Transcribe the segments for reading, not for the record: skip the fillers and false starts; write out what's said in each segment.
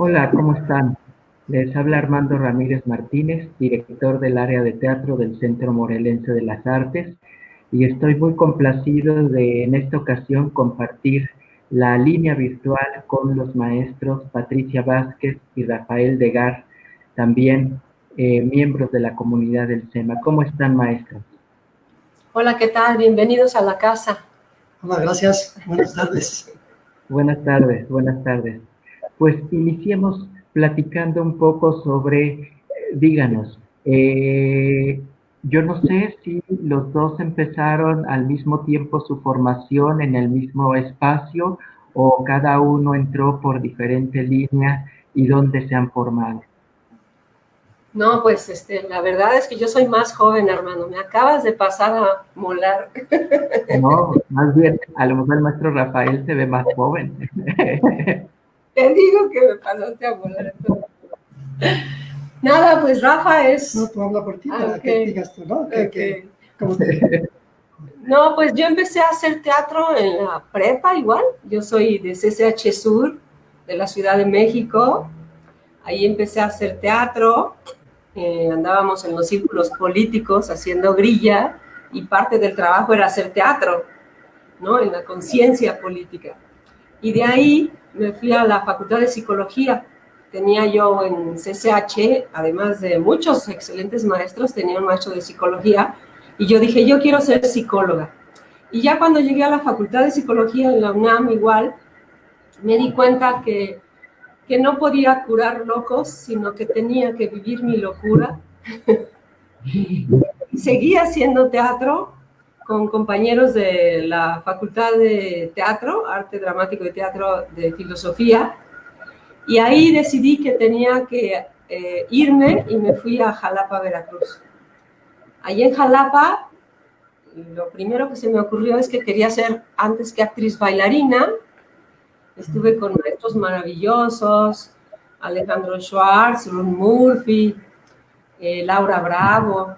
Hola, ¿cómo están? Les habla Armando Ramírez Martínez, director del área de teatro del Centro Morelense de las Artes, y estoy muy complacido de en esta ocasión compartir la línea virtual con los maestros Patricia Vázquez y Rafael Degar, también miembros de la comunidad del SEMA. ¿Cómo están, maestros? Hola, ¿qué tal? Bienvenidos a la casa. Hola, gracias. Buenas tardes. Buenas tardes, buenas tardes. Pues iniciemos platicando un poco sobre, díganos, yo no sé si los dos empezaron al mismo tiempo su formación en el mismo espacio o cada uno entró por diferente línea y dónde se han formado. No, pues la verdad es que yo soy más joven, hermano. Me acabas de pasar a molar. No, más bien, a lo mejor el maestro Rafael se ve más joven. Te digo que me pasaste a molar. Nada, pues Rafa es... No, tú habla por ti para que digas tú, ¿no? ¿Cómo te... No, pues yo empecé a hacer teatro en la prepa igual. Yo soy de CCH Sur, de la Ciudad de México. Ahí empecé a hacer teatro. Andábamos en los círculos políticos haciendo grilla y parte del trabajo era hacer teatro, ¿no? En la conciencia política. Y de ahí me fui a la Facultad de Psicología. Tenía yo en CCH, además de muchos excelentes maestros, tenía un maestro de psicología y yo dije, yo quiero ser psicóloga. Y ya cuando llegué a la Facultad de Psicología en la UNAM igual, me di cuenta que no podía curar locos, sino que tenía que vivir mi locura. Seguí haciendo teatro con compañeros de la Facultad de Teatro, Arte Dramático y Teatro de Filosofía, y ahí decidí que tenía que irme y me fui a Jalapa, Veracruz. Allí en Jalapa, lo primero que se me ocurrió es que quería ser, antes que actriz, bailarina. Estuve con maestros maravillosos, Alejandro Schwartz, Ron Murphy, Laura Bravo,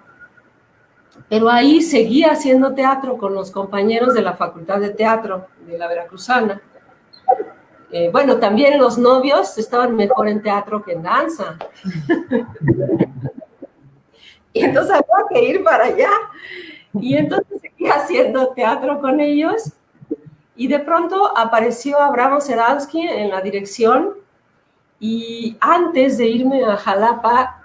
pero ahí seguí haciendo teatro con los compañeros de la Facultad de Teatro de la Veracruzana. Bueno, también los novios estaban mejor en teatro que en danza. Y entonces había que ir para allá. Y entonces seguí haciendo teatro con ellos. Y de pronto apareció Abraham Seransky en la dirección. Y antes de irme a Jalapa,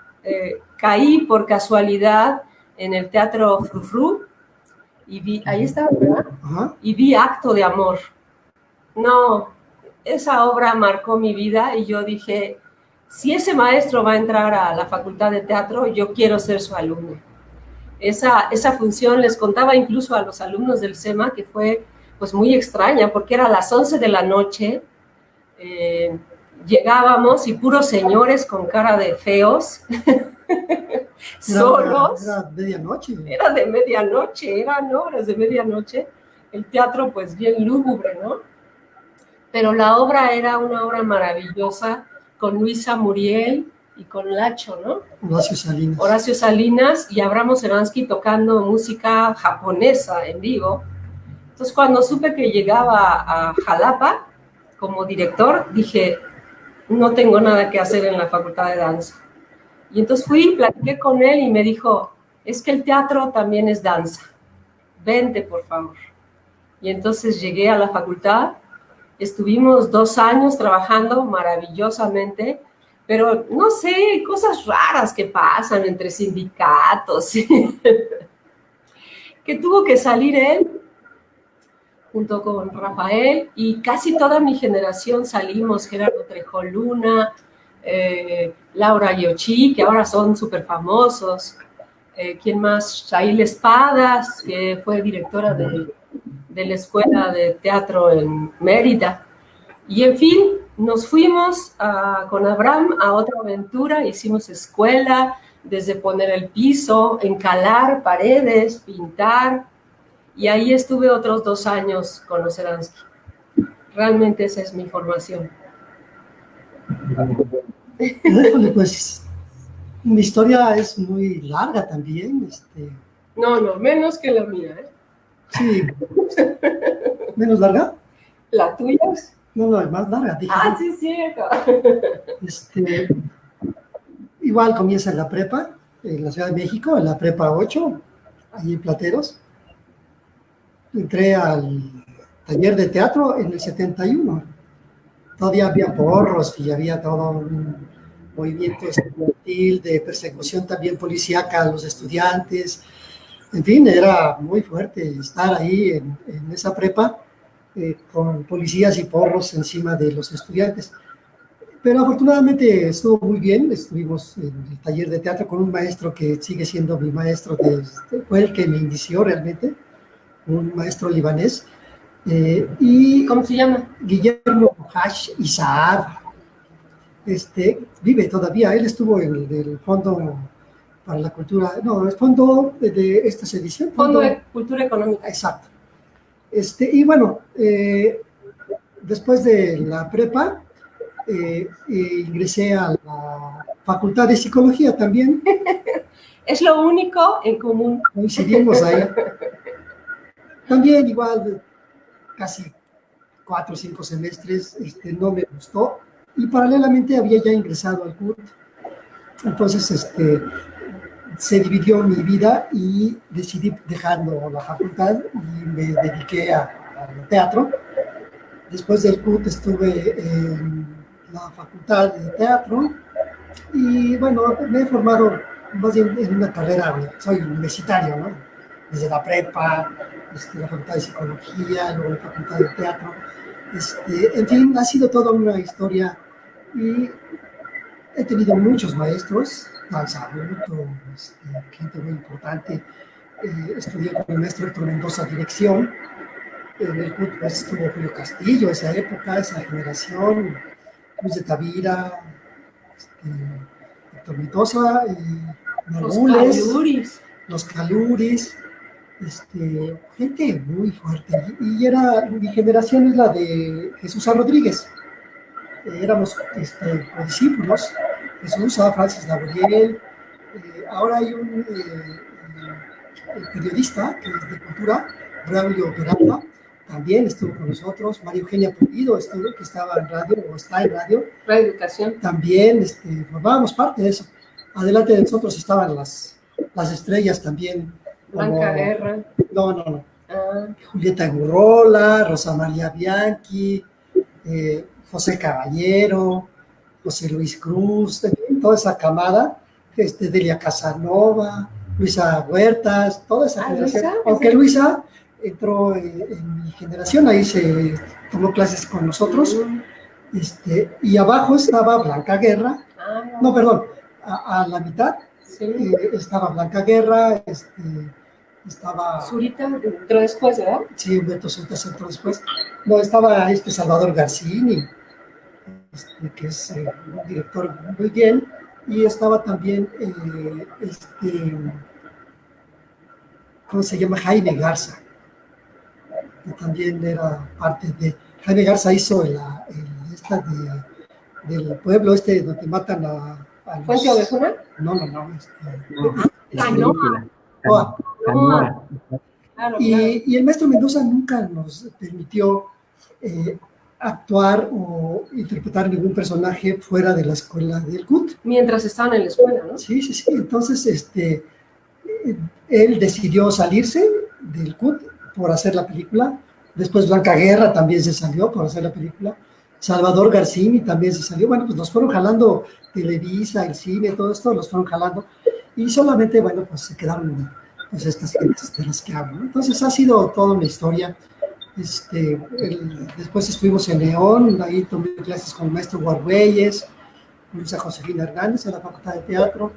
caí por casualidad en el Teatro Frufru. Y vi, ahí estaba, ¿verdad? Y vi Acto de Amor. No, esa obra marcó mi vida y yo dije, si ese maestro va a entrar a la Facultad de Teatro, yo quiero ser su alumno. Esa función les contaba incluso a los alumnos del SEMA que fue pues muy extraña porque era a las 11 de la noche, llegábamos y puros señores con cara de feos, solos. Era medianoche. Era de medianoche, eran horas de medianoche. El teatro pues bien lúgubre, ¿no? Pero la obra era una obra maravillosa con Luisa Muriel y con Lacho, ¿no? Horacio Salinas. Horacio Salinas y Abraham Seransky tocando música japonesa en vivo. Entonces cuando supe que llegaba a Jalapa como director, dije, no tengo nada que hacer en la Facultad de Danza. Y entonces fui, platiqué con él y me dijo, es que el teatro también es danza. Vente, por favor. Y entonces llegué a la facultad, estuvimos 2 años trabajando maravillosamente, pero no sé, cosas raras que pasan entre sindicatos, que tuvo que salir él junto con Rafael y casi toda mi generación salimos, Gerardo Trejo Luna, Laura Yoshi, que ahora son súper famosos, ¿quién más? Shail Espadas, que fue directora de la Escuela de Teatro en Mérida. Y en fin, nos fuimos con Abraham a otra aventura, hicimos escuela, desde poner el piso, encalar paredes, pintar, y ahí estuve otros 2 años con los Seransky. Realmente esa es mi formación. Pues mi historia es muy larga también. No, menos que la mía, ¿eh? Sí. ¿Menos larga? ¿La tuya? No, es más larga, dije. Ah, sí, cierto. Igual comienza en la prepa, en la Ciudad de México, en la prepa 8, ahí en Plateros. Entré al taller de teatro en el 71. Todavía había porros y había todo un movimiento estudiantil de persecución también policíaca a los estudiantes. En fin, era muy fuerte estar ahí en esa prepa con policías y porros encima de los estudiantes. Pero afortunadamente estuvo muy bien, estuvimos en el taller de teatro con un maestro que sigue siendo mi maestro, fue el que me inició realmente, un maestro libanés. Y ¿Cómo se llama? Guillermo Hash Isaad, vive todavía, él estuvo en el Fondo para la Cultura, no, el Fondo de esta edición. Fondo de Cultura Económica. Exacto. Y bueno, después de la prepa, ingresé a la Facultad de Psicología también. Es lo único en común. Coincidimos ahí. También igual, casi 4 o 5 semestres, no me gustó. Y paralelamente había ya ingresado al CUT. Entonces, se dividió mi vida y decidí dejando la facultad y me dediqué al teatro. Después del CUT estuve en la facultad de teatro y bueno, me he formado más bien en una carrera, soy universitario, ¿no? Desde la prepa, la facultad de psicología, luego la facultad de teatro. En fin, ha sido toda una historia y he tenido muchos maestros, danza, gente muy importante. Estudié con el maestro Héctor Mendoza dirección. En el CUT pues, estuvo Julio Castillo, esa época, esa generación, Luis de Tavira, Héctor Mendoza, los Caluris, gente muy fuerte. Y mi generación es la de Jesús A. Rodríguez. Éramos discípulos, Jesús A. Francis Laboriel. Ahora hay un periodista que es de cultura, Braulio Peralta, también estuvo con nosotros. María Eugenia Pulido que estaba en radio, o está en radio. Radio Educación. También formábamos parte de eso. Adelante de nosotros estaban las estrellas también. Blanca Guerra. No. Julieta Gurrola, Rosa María Bianchi, José Caballero, José Luis Cruz, toda esa camada, Delia Casanova, Luisa Huertas, toda esa generación. ¿Luisa? Aunque Luisa entró en mi generación, ahí se tomó clases con nosotros, y abajo estaba Blanca Guerra, no, perdón, a la mitad estaba Blanca Guerra, estaba... Zurita entró después, ¿verdad? Sí, Humberto Zurita entró después. No, estaba Salvador Garcini, que es un director muy bien, y estaba también, ¿cómo se llama? Jaime Garza, que también era parte de... Jaime Garza hizo del pueblo donde matan a los... ¿Fuente Ovejuna? No. Y el maestro Mendoza nunca nos permitió actuar o interpretar ningún personaje fuera de la escuela del CUT. Mientras estaban en la escuela, ¿no? Sí. Entonces, él decidió salirse del CUT por hacer la película. Después Blanca Guerra también se salió por hacer la película. Salvador Garcini también se salió. Bueno, pues nos fueron jalando Televisa, el cine, todo esto, los fueron jalando. Y solamente, bueno, pues se quedaron pues estas gentes de las que hablo, ¿no? Entonces ha sido toda una historia. Después estuvimos en León, ahí tomé clases con el maestro Guargüelles, con Luisa Josefina Hernández en la Facultad de Teatro.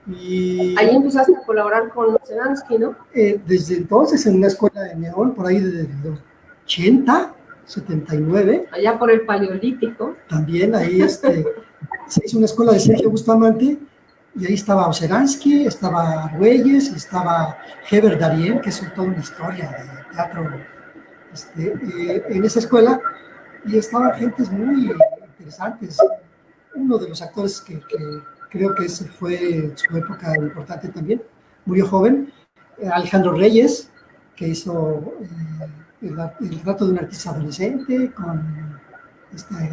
Y ahí empezaste a colaborar con Seransky, ¿no? Desde entonces en una escuela de León, por ahí de los 80, 79. Allá por el Paleolítico. También ahí se hizo una escuela de Sergio Bustamante, y ahí estaba Seransky, estaba Argüelles, estaba Heber Darien, que es toda una historia de teatro en esa escuela, y estaban gentes muy interesantes. Uno de los actores que creo que ese fue su época importante también, murió joven, Alejandro Reyes, que hizo el retrato de un artista adolescente con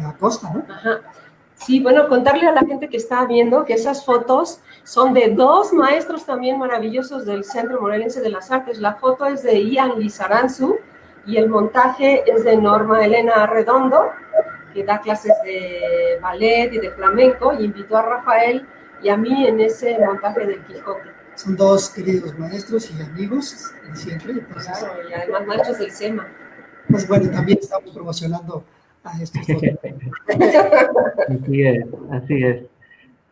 Acosta, ¿no? Ajá. Sí, bueno, contarle a la gente que está viendo que esas fotos son de dos maestros también maravillosos del Centro Morelense de las Artes. La foto es de Ian Lizaranzu y el montaje es de Norma Elena Redondo, que da clases de ballet y de flamenco, y invitó a Rafael y a mí en ese montaje del Quijote. Son dos queridos maestros y amigos de siempre. Entonces, claro, y además maestros del SEMA. Pues bueno, también estamos promocionando a estos dos. Así es, así es.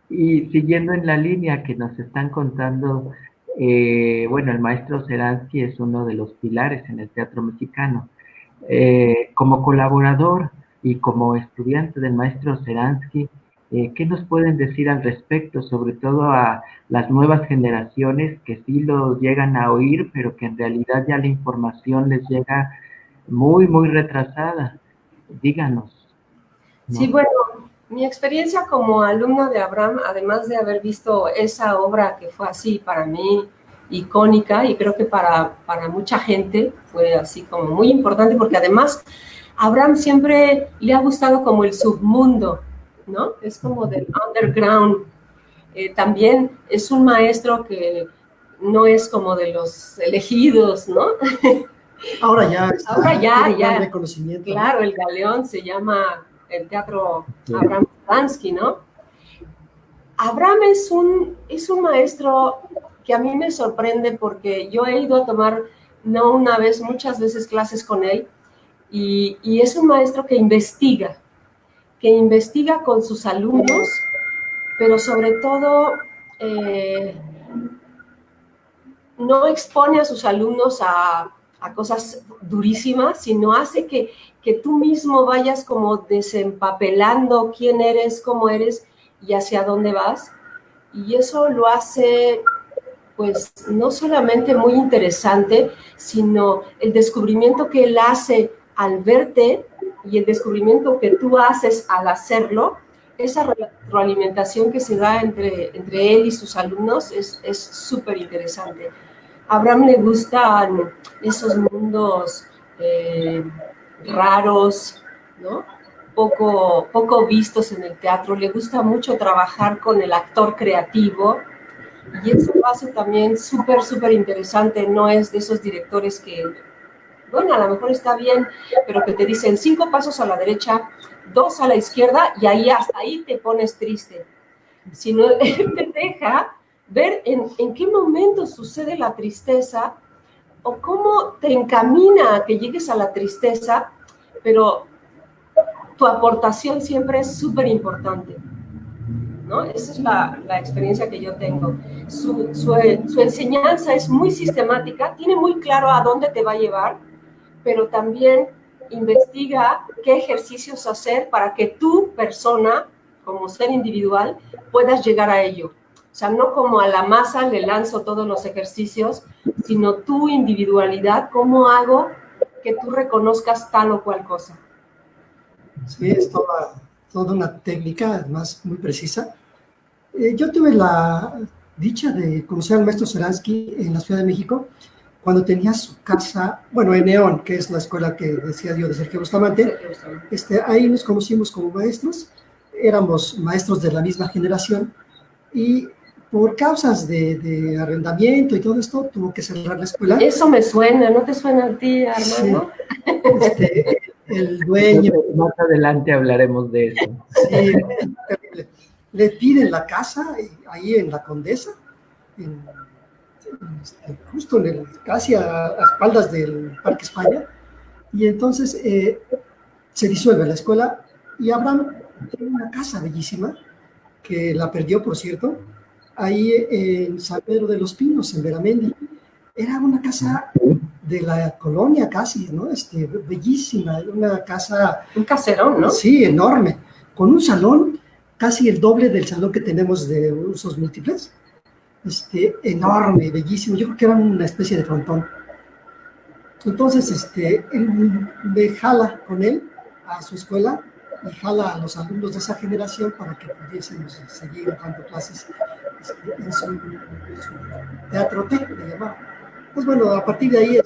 Y siguiendo en la línea que nos están contando, bueno, el maestro Seransky es uno de los pilares en el teatro mexicano. Como colaborador y como estudiante del maestro Seransky, ¿qué nos pueden decir al respecto, sobre todo a las nuevas generaciones que sí lo llegan a oír, pero que en realidad ya la información les llega muy, muy retrasada? Díganos, ¿no? Sí, bueno, mi experiencia como alumna de Abraham, además de haber visto esa obra que fue así para mí icónica, y creo que para mucha gente fue así como muy importante, porque además a Abraham siempre le ha gustado como el submundo, ¿no? Es como del underground. También es un maestro que no es como de los elegidos, ¿no? Ahora ya Ahora ya reconocimiento. Claro, el Galeón se llama el Teatro Abraham Seransky, ¿no? Abraham es un maestro que a mí me sorprende porque yo he ido a tomar, no una vez, muchas veces clases con él, y es un maestro que investiga con sus alumnos, pero sobre todo no expone a sus alumnos a cosas durísimas, sino hace que tú mismo vayas como desempapelando quién eres, cómo eres y hacia dónde vas. Y eso lo hace, pues, no solamente muy interesante, sino el descubrimiento que él hace al verte y el descubrimiento que tú haces al hacerlo. Esa retroalimentación que se da entre él y sus alumnos es súper interesante. A Abraham le gustan esos mundos raros, ¿no? Poco vistos en el teatro. Le gusta mucho trabajar con el actor creativo, y eso lo hace también súper interesante. No es de esos directores que, bueno, a lo mejor está bien, pero que te dicen 5 pasos a la derecha, 2 a la izquierda, y ahí hasta ahí te pones triste. Sino él te deja ver en qué momento sucede la tristeza o cómo te encamina a que llegues a la tristeza, pero tu aportación siempre es súper importante, ¿no? Esa es la experiencia que yo tengo. Su enseñanza es muy sistemática, tiene muy claro a dónde te va a llevar, pero también investiga qué ejercicios hacer para que tu persona, como ser individual, puedas llegar a ello. O sea, no como a la masa le lanzo todos los ejercicios, sino tu individualidad, cómo hago que tú reconozcas tal o cual cosa. Sí, es toda una técnica, además muy precisa. Yo tuve la dicha de conocer al maestro Seransky en la Ciudad de México, cuando tenía su casa, bueno, en Neón, que es la escuela que decía yo de Sergio Bustamante. Ahí nos conocimos como maestros, éramos maestros de la misma generación, y por causas de arrendamiento y todo esto, tuvo que cerrar la escuela. Eso me suena, ¿no te suena a ti, Armando? Sí. El dueño... Más adelante hablaremos de eso. Sí, terrible. Le piden la casa ahí en la Condesa, justo casi a espaldas del Parque España, y entonces se disuelve la escuela, y Abraham tiene una casa bellísima, que la perdió, por cierto, ahí en San Pedro de los Pinos, en Veramendi. Era una casa de la colonia casi, ¿no? Bellísima, una casa... Un caserón, ¿no? Sí, enorme, con un salón casi el doble del salón que tenemos de usos múltiples. Enorme, bellísimo. Yo creo que era una especie de frontón. Entonces, él me jala con él a su escuela y jala a los alumnos de esa generación para que pudiésemos seguir dando clases en su teatro T, le llamaba. Pues bueno, a partir de ahí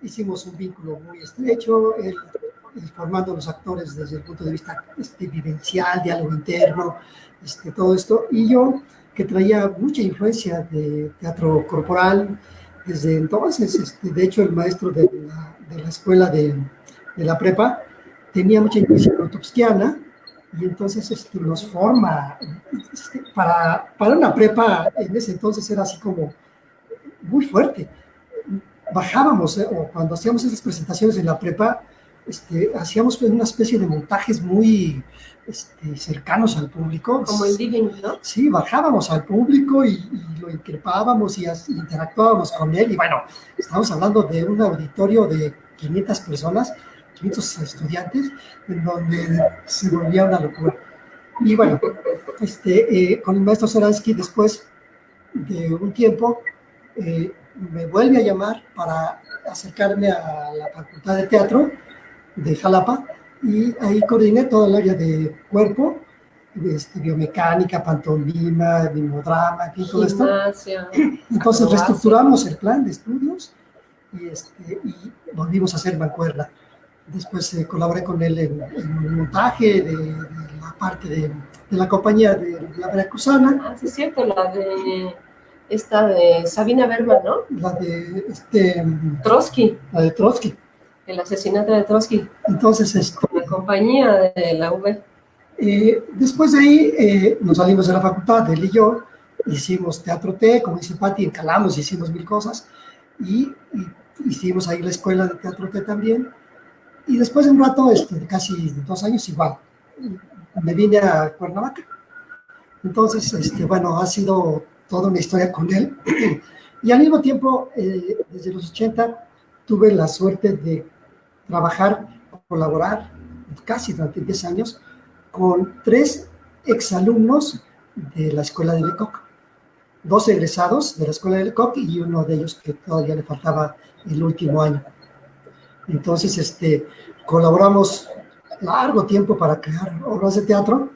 hicimos un vínculo muy estrecho, él formando los actores desde el punto de vista vivencial, diálogo interno, todo esto, y yo, que traía mucha influencia de teatro corporal desde entonces. De hecho, el maestro de la escuela de la prepa tenía mucha influencia rotopskiana, y entonces nos forma para una prepa. En ese entonces era así como muy fuerte. Bajábamos, o cuando hacíamos esas presentaciones en la prepa, hacíamos una especie de montajes muy cercanos al público. Como el living, ¿no? Sí, bajábamos al público y lo increpábamos y interactuábamos con él. Y bueno, estamos hablando de un auditorio de 500 personas, 500 estudiantes, en donde se volvía una locura. Y bueno, con el maestro Seransky, después de un tiempo, me vuelve a llamar para acercarme a la Facultad de Teatro de Jalapa, y ahí coordiné todo el área de cuerpo, biomecánica, pantomima, mimodrama, todo esto. Entonces reestructuramos el plan de estudios y volvimos a hacer mancuerna. Después colaboré con él en un montaje de la parte de la compañía de la Veracruzana. Ah, sí, es cierto, la de esta de Sabina Berman, ¿no? La de Trotsky. La de Trotsky. El asesinato de Trotsky. Entonces, la compañía de la UV. Después de ahí nos salimos de la facultad, él y yo, hicimos Teatro T, como dice Pati, encalamos, hicimos 1000 cosas, y hicimos ahí la escuela de Teatro T también. Y después de un rato, casi 2 años igual, me vine a Cuernavaca. Entonces, bueno, ha sido toda una historia con él. Y al mismo tiempo, desde los 80, tuve la suerte de trabajar, colaborar, casi durante 10 años, con 3 exalumnos de la escuela de Lecoq. 2 egresados de la escuela de Lecoq y uno de ellos que todavía le faltaba el último año. Entonces, colaboramos largo tiempo para crear obras de teatro,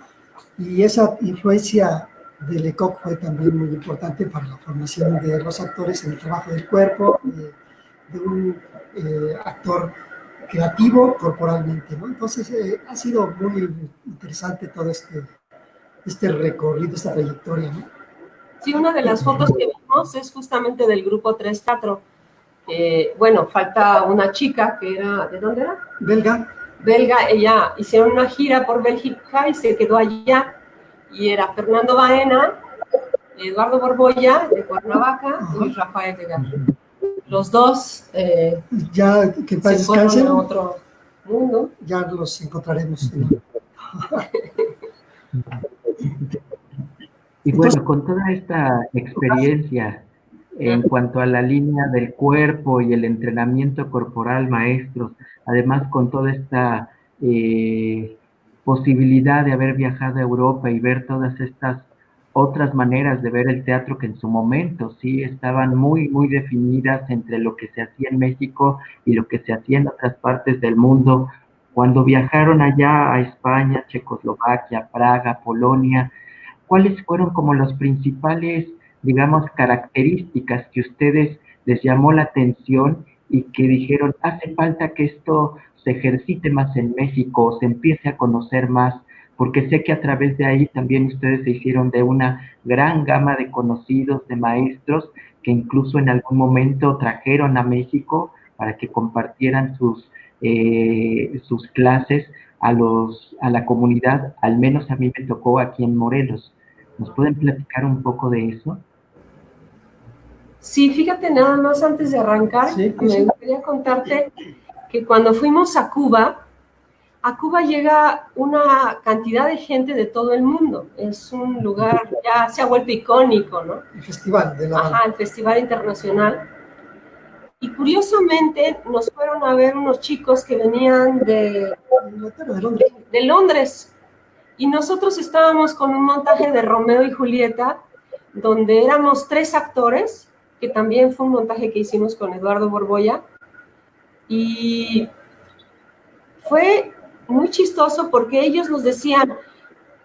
y esa influencia de Lecoq fue también muy importante para la formación de los actores en el trabajo del cuerpo, de un actor creativo corporalmente, ¿no? Entonces, ha sido muy interesante todo este recorrido, esta trayectoria, ¿no? Sí, una de las fotos que vimos es justamente del grupo 3 Teatro. Bueno, falta una chica que era, ¿de dónde era? Belga, ella hicieron una gira por Bélgica y se quedó allá, y era Fernando Baena, Eduardo Borbolla de Cuernavaca y Rafael de Garro. Los dos ya que se fueron a otro mundo. Ya los encontraremos. Y bueno, con toda esta experiencia en cuanto a la línea del cuerpo y el entrenamiento corporal, maestros, además con toda esta posibilidad de haber viajado a Europa y ver todas estas otras maneras de ver el teatro que en su momento sí estaban muy, muy definidas entre lo que se hacía en México y lo que se hacía en otras partes del mundo. Cuando viajaron allá a España, Checoslovaquia, Praga, Polonia, ¿cuáles fueron como los principales, digamos, características que ustedes les llamó la atención y que dijeron, hace falta que esto se ejercite más en México, se empiece a conocer más? Porque sé que a través de ahí también ustedes se hicieron de una gran gama de conocidos, de maestros, que incluso en algún momento trajeron a México para que compartieran sus clases a la comunidad. Al menos a mí me tocó aquí en Morelos. ¿Nos pueden platicar un poco de eso? Sí, fíjate, nada más antes de arrancar, me gustaría contarte que cuando fuimos a Cuba llega una cantidad de gente de todo el mundo. Es un lugar, ya se ha vuelto icónico, ¿no? El Festival de la... el Festival Internacional. Y curiosamente nos fueron a ver unos chicos que venían de Londres. Y nosotros estábamos con un montaje de Romeo y Julieta, donde éramos 3 actores, que también fue un montaje que hicimos con Eduardo Borbolla. Y fue muy chistoso porque ellos nos decían,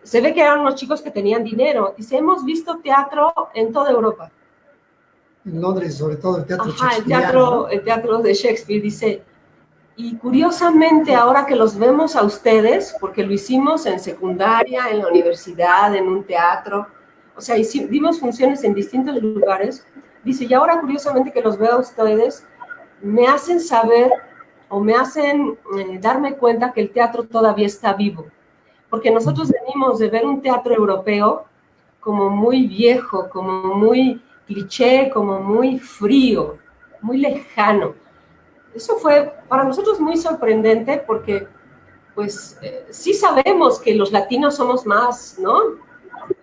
se ve que eran unos chicos que tenían dinero, dice, hemos visto teatro en toda Europa. en Londres, sobre todo el teatro Ajá, shakespeariano. el teatro de Shakespeare, dice. Y curiosamente, ahora que los vemos a ustedes, porque lo hicimos en secundaria, en la universidad, en un teatro, o sea, dimos funciones en distintos lugares, dice, y ahora curiosamente que los veo a ustedes, me hacen saber o me hacen darme cuenta que el teatro todavía está vivo. Porque nosotros venimos de ver un teatro europeo como muy viejo, como muy cliché, como muy frío, muy lejano. Eso fue para nosotros muy sorprendente porque, pues, sí sabemos que los latinos somos más, ¿no?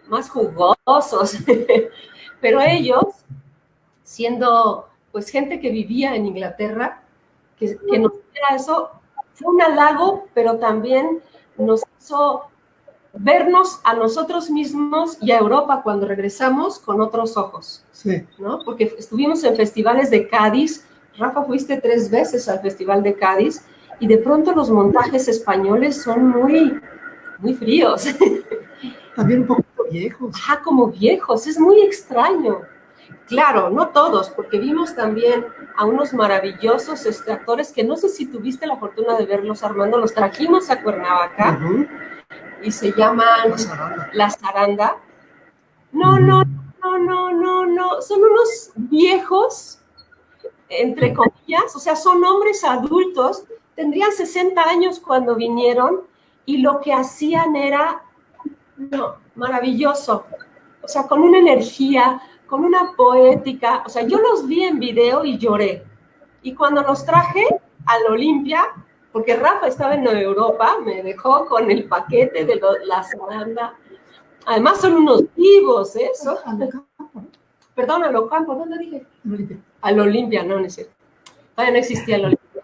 Más jugosos, pero ellos, siendo, pues, gente que vivía en Inglaterra, que nos diera eso, fue un halago, pero también nos hizo vernos a nosotros mismos y a Europa cuando regresamos con otros ojos, Sí. ¿no? Porque estuvimos en festivales de Cádiz. Rafa, fuiste 3 veces al Festival de Cádiz y de pronto los montajes españoles son muy, muy fríos. También un poquito viejos. Ajá, como viejos, es muy extraño. Claro, no todos, porque vimos también a unos maravillosos actores que no sé si tuviste la fortuna de verlos, Armando, los trajimos a Cuernavaca y se llaman La Zaranda. No, son unos viejos, entre comillas, o sea, son hombres adultos, tendrían 60 años cuando vinieron y lo que hacían era maravilloso, o sea, con una energía, con una poética, o sea, yo los vi en video y lloré, y cuando los traje al Olimpia, porque Rafa estaba en Europa, me dejó con el paquete de La Zaranda. Además son unos vivos, ¿eh? Perdón, al Ocampo, ¿dónde dije? Al Olimpia, no es cierto. Todavía no existía el Olimpia.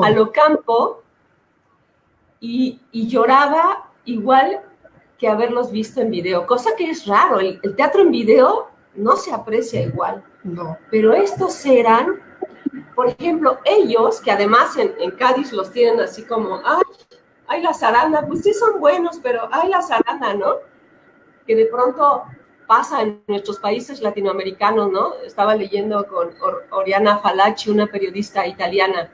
Al Ocampo, y lloraba igual que haberlos visto en video, cosa que es raro. El teatro en video no se aprecia igual. No. Pero estos eran, por ejemplo, ellos, que además en Cádiz los tienen así como, ay, La Zaranda, pues sí son buenos, pero ay, La Zaranda, ¿no? Que de pronto pasa en nuestros países latinoamericanos, ¿no? Estaba leyendo con Oriana Fallaci, una periodista italiana,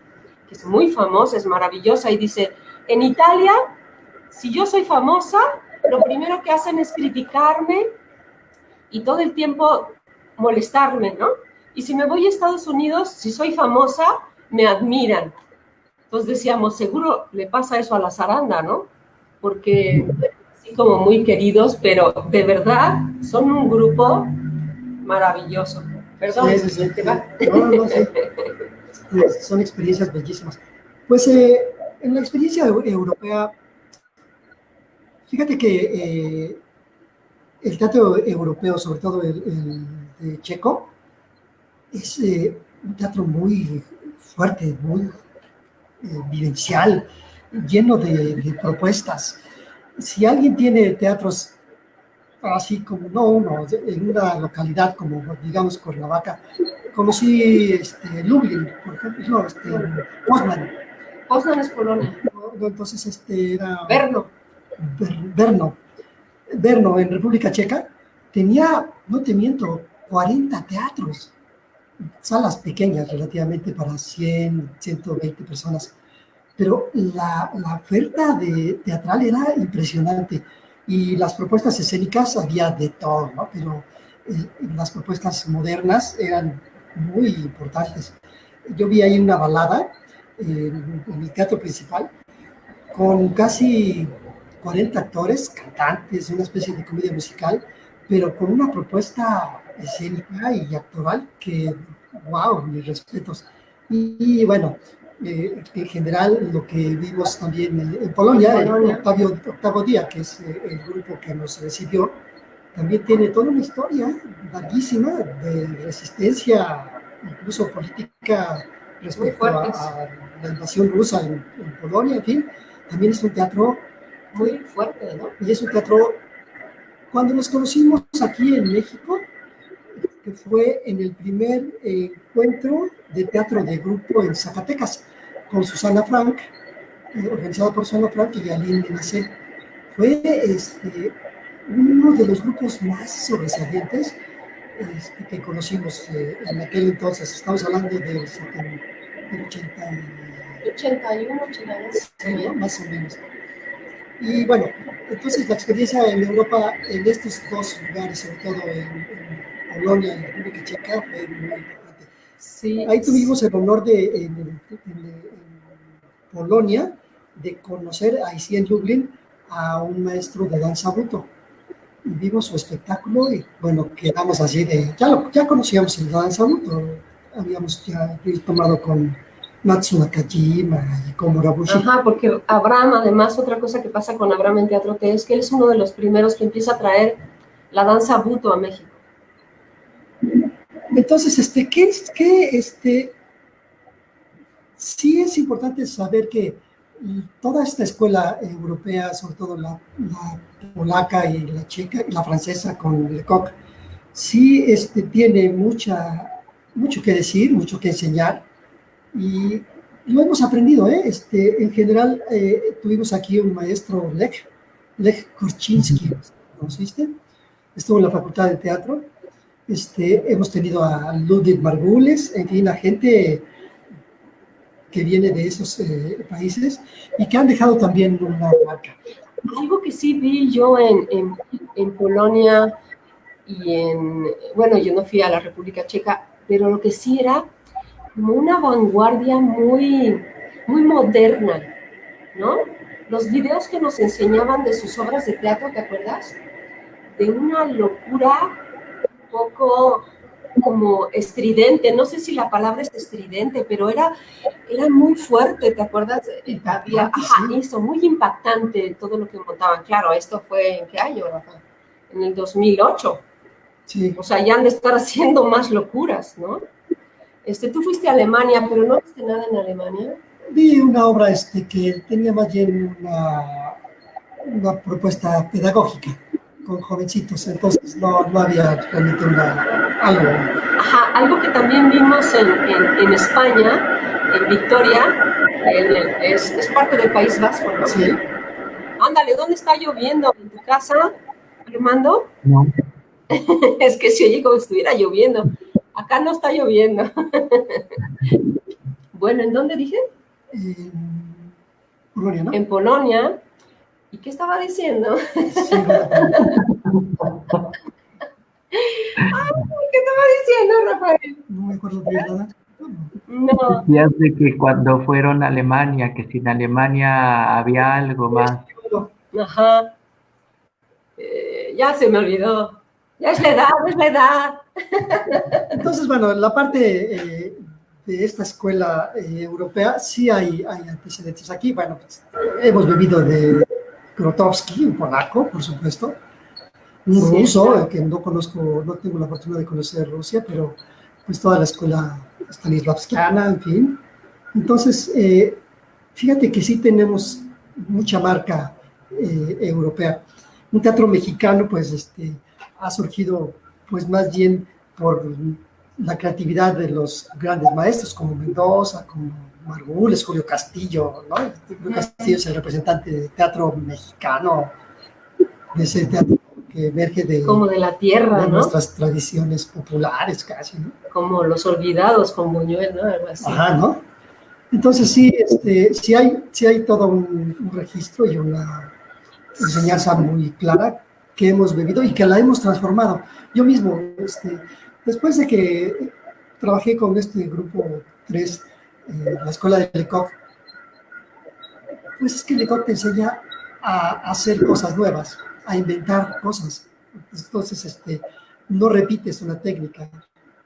que es muy famosa, es maravillosa, y dice, en Italia, si yo soy famosa, lo primero que hacen es criticarme y todo el tiempo molestarme, ¿no? Y si me voy a Estados Unidos, si soy famosa, me admiran. Entonces decíamos, seguro le pasa eso a La Zaranda, ¿no? Porque así como muy queridos, pero de verdad son un grupo maravilloso. Perdón, sí. No, sí. Son experiencias bellísimas. Pues en la experiencia europea, fíjate que el teatro europeo, sobre todo el de Checo, es un teatro muy fuerte, muy vivencial, lleno de propuestas. Si alguien tiene teatros así como, en una localidad como, digamos, Cuernavaca, conocí Lublin, por ejemplo, Poznan. Poznan es Polonia. Entonces, era... Brno, en República Checa, tenía, no te miento, 40 teatros, salas pequeñas relativamente para 100, 120 personas, pero la oferta teatral era impresionante y las propuestas escénicas había de todo, ¿no? Pero las propuestas modernas eran muy importantes. Yo vi ahí una balada en el teatro principal con casi 40 actores, cantantes, una especie de comedia musical, pero con una propuesta escénica y actoral que, wow, mis respetos. Y bueno, en general lo que vimos también en Polonia, Octavo Día, que es el grupo que nos recibió, también tiene toda una historia larguísima de resistencia, incluso política, respecto a la invasión rusa en Polonia, en fin. También es un teatro muy fuerte, ¿no? Y es un teatro, cuando nos conocimos aquí en México, que fue en el primer encuentro de teatro de grupo en Zacatecas, con Susana Frank, organizado por Susana Frank y Aline Menacé. Fue uno de los grupos más sobresalientes que conocimos en aquel entonces. Estamos hablando del 80 81, 82. sí, ¿no? Más o menos. Y bueno, entonces la experiencia en Europa, en estos dos lugares, sobre todo en Polonia y República Checa, fue muy importante. Sí. Ahí tuvimos el honor de, en Polonia, de conocer, ahí sí en Lublin, a un maestro de danza buto. Y vimos su espectáculo y bueno, quedamos así de, ya conocíamos el danza buto, habíamos ya tomado con Natsu Nakajima y Komurabushi. Ajá, porque Abraham, además, otra cosa que pasa con Abraham en Teatro T es que él es uno de los primeros que empieza a traer la danza buto a México. Entonces, sí es importante saber que toda esta escuela europea, sobre todo la polaca y la checa y la francesa con Lecoq, sí tiene mucho que decir, mucho que enseñar, y lo hemos aprendido, ¿eh? En general, tuvimos aquí un maestro, Lech Korczynski, ¿conociste? Estuvo en la Facultad de Teatro. Hemos tenido a Ludwig Margules, en fin, a gente que viene de esos países y que han dejado también una marca. Algo que sí vi yo en Polonia y bueno, yo no fui a la República Checa, pero lo que sí era como una vanguardia muy, muy moderna, ¿no? Los videos que nos enseñaban de sus obras de teatro, ¿te acuerdas? De una locura un poco como estridente, no sé si la palabra es estridente, pero era muy fuerte, ¿te acuerdas? Había, eso, muy impactante todo lo que montaban. Claro, esto fue, ¿en qué año, Rafa? En el 2008. Sí. O sea, ya han de estar haciendo más locuras, ¿no? Tú fuiste a Alemania, pero ¿no viste nada en Alemania? Vi una obra que tenía más bien una propuesta pedagógica con jovencitos, entonces no había realmente algo. Ajá, algo que también vimos en España, en Victoria, es parte del País Vasco, ¿no? Sí. Ándale, ¿dónde está lloviendo? ¿En tu casa, Armando? No. Es que se oye como si estuviera lloviendo. Acá no está lloviendo. Bueno, ¿en dónde dije? En Polonia, ¿no? En Polonia. ¿Y qué estaba diciendo? Sí, ¿Qué estaba diciendo, Rafael? no me acuerdo bien nada. No. Decías de que cuando fueron a Alemania, que sin Alemania había algo más. Ajá. Ya se me olvidó. Ya es la edad, es la edad. Entonces, bueno, la parte de esta escuela europea, sí hay antecedentes aquí. Bueno, pues, hemos bebido de Grotowski, un polaco, por supuesto, un ruso, claro, que no conozco, no tengo la fortuna de conocer Rusia, pero pues toda la escuela stanislavskiana, en fin. Entonces, fíjate que sí tenemos mucha marca europea. Un teatro mexicano, pues, ha surgido, pues, más bien por la creatividad de los grandes maestros, como Mendoza, como Margules, Julio Castillo, ¿no? Julio Castillo es el representante de teatro mexicano, de ese teatro que emerge de, como de la tierra, de ¿no? Nuestras tradiciones populares casi, ¿no? Como Los Olvidados con Buñuel, ¿no? Algo así. Ajá, ¿no? Entonces sí, sí hay todo un registro y una enseñanza muy clara que hemos bebido y que la hemos transformado. Yo mismo, después de que trabajé con este grupo 3, la escuela de Lecoq, pues es que Lecoq te enseña a hacer cosas nuevas, a inventar cosas. Entonces, no repites una técnica,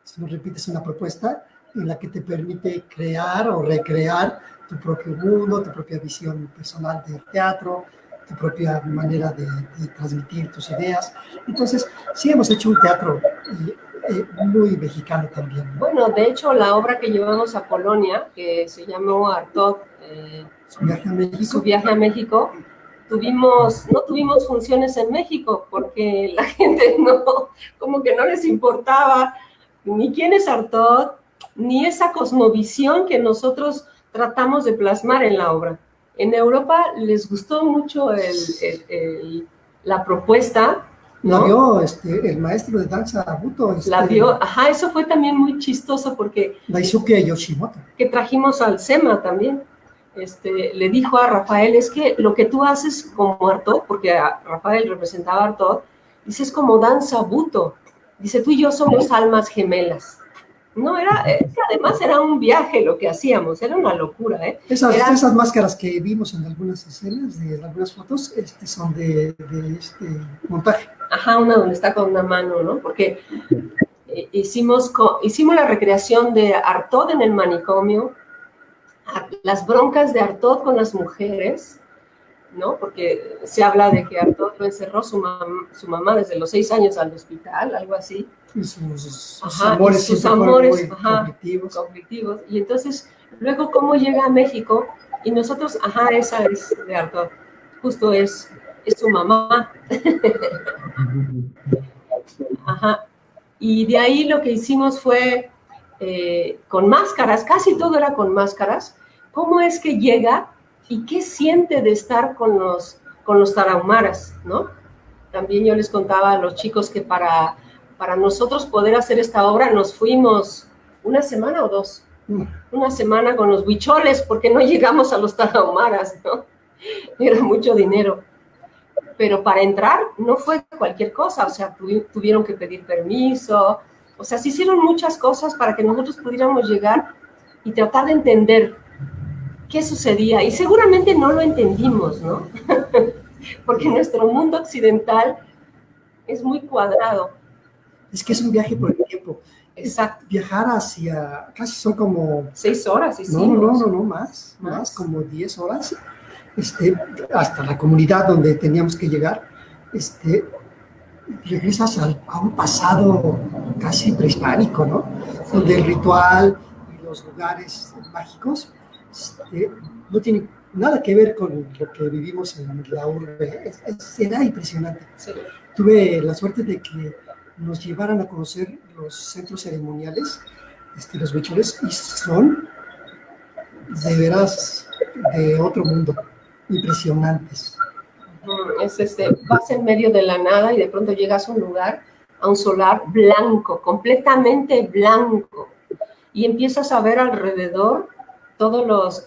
sino repites una propuesta en la que te permite crear o recrear tu propio mundo, tu propia visión personal del teatro, tu propia manera de transmitir tus ideas. Entonces, sí hemos hecho un teatro muy mexicano también, ¿no? Bueno, de hecho, la obra que llevamos a Polonia, que se llamó Artaud, Su viaje a México, no tuvimos funciones en México porque la gente como que no les importaba ni quién es Artaud, ni esa cosmovisión que nosotros tratamos de plasmar en la obra. En Europa les gustó mucho la propuesta La ¿no? vio el maestro de danza Buto, La vio, ajá, eso fue también muy chistoso porque Daisuke Yoshimoto. que trajimos al SEMA también. Le dijo a Rafael, es que lo que tú haces como Artaud, porque a Rafael representaba a Artaud, dice, es como danza Buto. Dice, tú y yo somos almas gemelas. No, que además era un viaje lo que hacíamos, era una locura, ¿eh? Esas máscaras que vimos en algunas escenas, de algunas fotos, son de montaje. Ajá, una donde está con una mano, ¿no? Porque hicimos la recreación de Artaud en el manicomio, las broncas de Artaud con las mujeres, ¿no? Porque se habla de que Artaud lo encerró su mamá desde los 6 años al hospital, algo así. Y sus ajá, amores, y sus amores conflictivos. Y entonces, luego, ¿cómo llega a México? Y nosotros, ajá, esa es de Artaud. Justo es su mamá. Ajá. Y de ahí lo que hicimos fue con máscaras, casi todo era con máscaras. ¿Cómo es que llega y qué siente de estar con los tarahumaras, ¿no? También yo les contaba a los chicos que para nosotros poder hacer esta obra nos fuimos 1 semana o 2. 1 semana con los huicholes porque no llegamos a los tarahumaras, ¿no? Era mucho dinero. Pero para entrar no fue cualquier cosa, o sea, tuvieron que pedir permiso, o sea, se hicieron muchas cosas para que nosotros pudiéramos llegar y tratar de entender qué sucedía, y seguramente no lo entendimos, ¿no? Porque nuestro mundo occidental es muy cuadrado. Es que es un viaje por el tiempo. Exacto. Viajar casi son como... 6 horas, hicimos. No, más, como 10 horas. Hasta la comunidad donde teníamos que llegar, regresas a un pasado casi prehispánico, ¿no? Sí. Donde el ritual y los lugares mágicos no tienen nada que ver con lo que vivimos en la urbe. Era impresionante. Sí. Tuve la suerte de que nos llevaran a conocer los centros ceremoniales, los huicholes, y son de veras de otro mundo. Impresionantes. Vas en medio de la nada y de pronto llegas a un lugar, a un solar blanco, completamente blanco, y empiezas a ver alrededor todos los,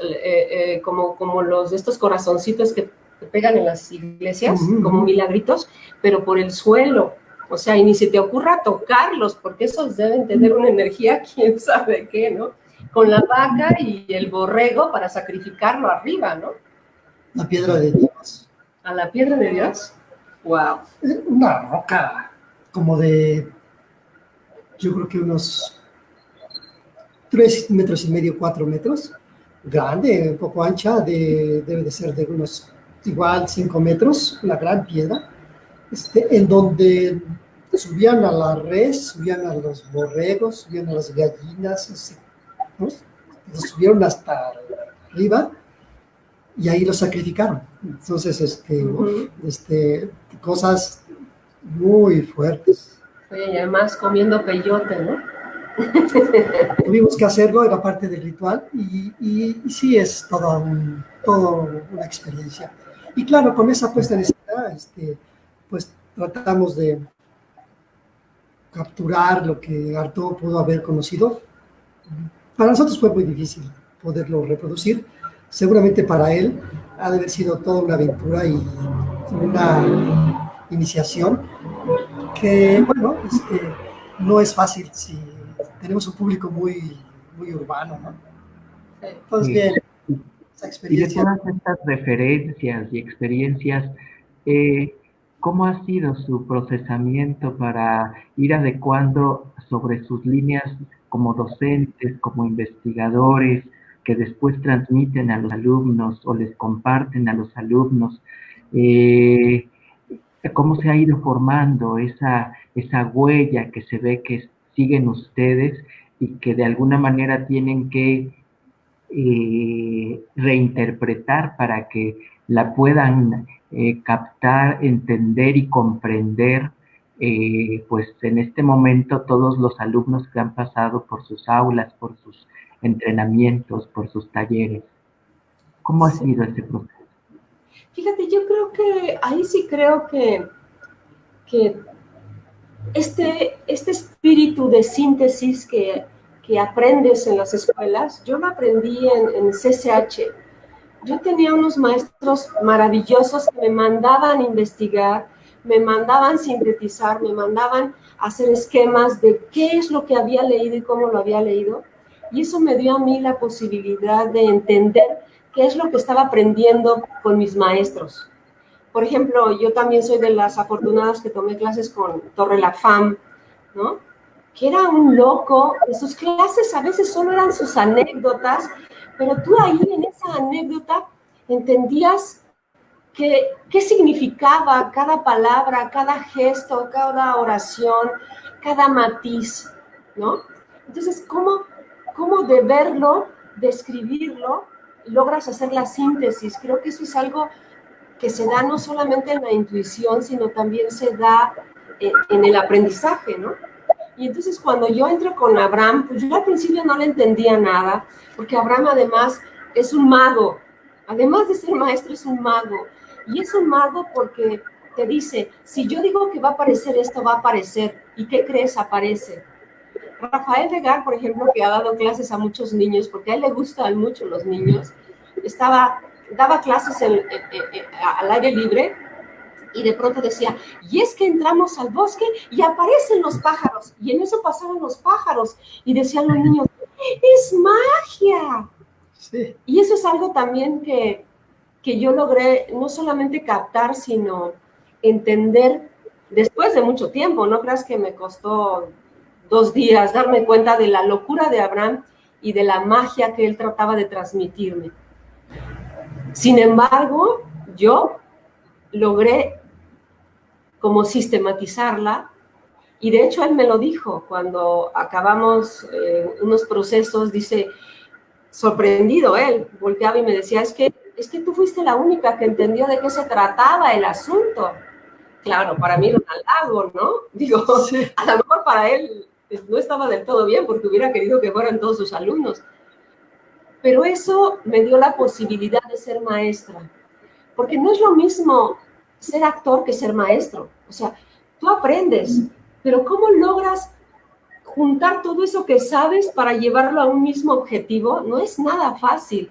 como los de estos corazoncitos que te pegan en las iglesias, como milagritos, pero por el suelo, o sea, y ni se te ocurra tocarlos, porque esos deben tener una energía, quién sabe qué, ¿no? Con la vaca y el borrego para sacrificarlo arriba, ¿no? La piedra de Dios. ¿A la piedra de Dios? ¡Wow! Una roca como de, yo creo que unos 3,5 metros, 4 metros, grande, un poco ancha, debe de ser de unos igual 5 metros, una gran piedra, en donde subían a la res, subían a los borregos, subían a las gallinas, ¿no? Los subieron hasta arriba y ahí los sacrificaron. Entonces, cosas muy fuertes. Y además comiendo peyote, ¿no? Tuvimos que hacerlo, era parte del ritual, y sí es toda una experiencia. Y claro, con esa puesta en escena, pues tratamos de capturar lo que Artaud pudo haber conocido. Para nosotros fue muy difícil poderlo reproducir. Seguramente para él ha de haber sido toda una aventura y una iniciación que, bueno, no es fácil si tenemos un público muy, muy urbano, ¿no? Entonces, bien, esa experiencia. Y de todas estas referencias y experiencias, ¿cómo ha sido su procesamiento para ir adecuando sobre sus líneas como docentes, como investigadores, que después transmiten a los alumnos o les comparten a los alumnos? ¿Cómo se ha ido formando esa huella que se ve que siguen ustedes y que de alguna manera tienen que reinterpretar para que la puedan captar, entender y comprender, pues en este momento todos los alumnos que han pasado por sus aulas, por sus entrenamientos, por sus talleres? ¿Cómo ha sido ese proceso? Fíjate, yo creo que, ahí sí creo que que este espíritu de síntesis que aprendes en las escuelas, yo lo aprendí en CCH. Yo tenía unos maestros maravillosos que me mandaban investigar, me mandaban sintetizar, me mandaban hacer esquemas de qué es lo que había leído y cómo lo había leído. Y eso me dio a mí la posibilidad de entender qué es lo que estaba aprendiendo con mis maestros. Por ejemplo, yo también soy de las afortunadas que tomé clases con Torre Lafam, ¿no? Que era un loco, de sus clases a veces solo eran sus anécdotas, pero tú ahí en esa anécdota entendías qué significaba cada palabra, cada gesto, cada oración, cada matiz, ¿no? Entonces, ¿cómo de verlo, de escribirlo, logras hacer la síntesis? Creo que eso es algo que se da no solamente en la intuición, sino también se da en el aprendizaje, ¿no? Y entonces cuando yo entro con Abraham, pues yo al principio no le entendía nada, porque Abraham además es un mago, además de ser maestro es un mago, y es un mago porque te dice, si yo digo que va a aparecer esto, va a aparecer, ¿y qué crees? Aparece. Rafael Regar, por ejemplo, que ha dado clases a muchos niños, porque a él le gustan mucho los niños, daba clases al aire libre, y de pronto decía, y es que entramos al bosque y aparecen los pájaros, y en eso pasaron los pájaros, y decían los niños, ¡es magia! Sí. Y eso es algo también que yo logré no solamente captar, sino entender después de mucho tiempo. No creas que me costó 2 días darme cuenta de la locura de Abraham y de la magia que él trataba de transmitirme. Sin embargo, yo logré como sistematizarla, y de hecho él me lo dijo cuando acabamos unos procesos, dice, sorprendido él, volteaba y me decía, es que tú fuiste la única que entendió de qué se trataba el asunto. Claro, para mí era un halago, ¿no? Digo, sí. A lo mejor para él no estaba del todo bien porque hubiera querido que fueran todos sus alumnos. Pero eso me dio la posibilidad de ser maestra, porque no es lo mismo ser actor que ser maestro. O sea, tú aprendes, pero ¿cómo logras juntar todo eso que sabes para llevarlo a un mismo objetivo? No es nada fácil.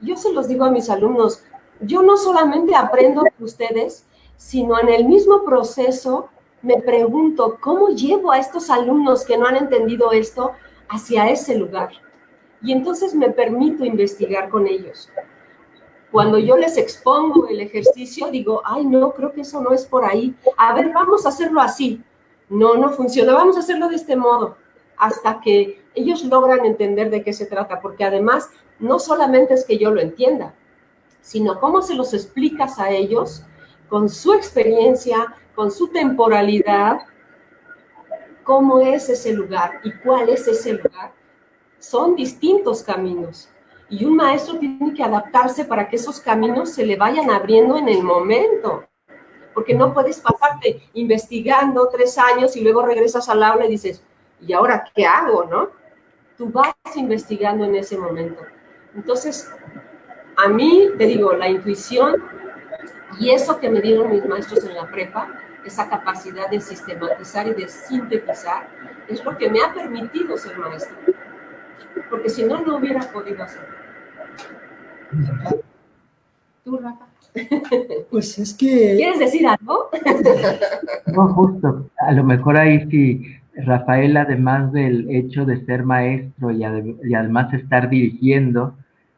Yo se los digo a mis alumnos, yo no solamente aprendo de ustedes, sino en el mismo proceso me pregunto, ¿cómo llevo a estos alumnos que no han entendido esto hacia ese lugar? Y entonces me permito investigar con ellos. Cuando yo les expongo el ejercicio, digo, ay, no, creo que eso no es por ahí. A ver, vamos a hacerlo así. No, no funciona, vamos a hacerlo de este modo. Hasta que ellos logran entender de qué se trata, porque además no solamente es que yo lo entienda, sino cómo se los explicas a ellos con su experiencia, con su temporalidad, cómo es ese lugar y cuál es ese lugar. Son distintos caminos. Y un maestro tiene que adaptarse para que esos caminos se le vayan abriendo en el momento. Porque no puedes pasarte investigando 3 años y luego regresas al aula y dices, ¿y ahora qué hago, no? Tú vas investigando en ese momento. Entonces, a mí, te digo, la intuición y eso que me dieron mis maestros en la prepa, esa capacidad de sistematizar y de sintetizar, es lo que me ha permitido ser maestro. Porque si no, no hubiera podido hacerlo. ¿Tú, Rafa? Pues es que... ¿Quieres decir algo? No, justo. A lo mejor ahí sí, Rafael, además del hecho de ser maestro y además estar dirigiendo,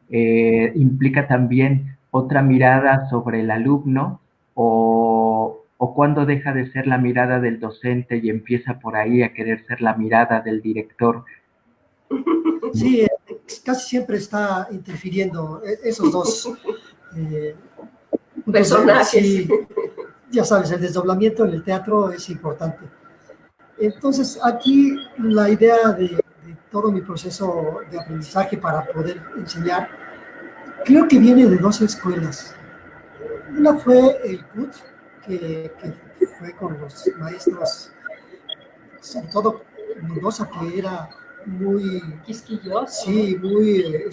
implica también otra mirada sobre el alumno o cuando deja de ser la mirada del docente y empieza por ahí a querer ser la mirada del director. Sí, casi siempre está interfiriendo esos dos personajes. Sí, ya sabes, el desdoblamiento en el teatro es importante. Entonces, aquí la idea de todo mi proceso de aprendizaje para poder enseñar, creo que viene de 2 escuelas. Una fue el CUT, que fue con los maestros, sobre todo Mendoza, que era muy quisquilloso. Sí, muy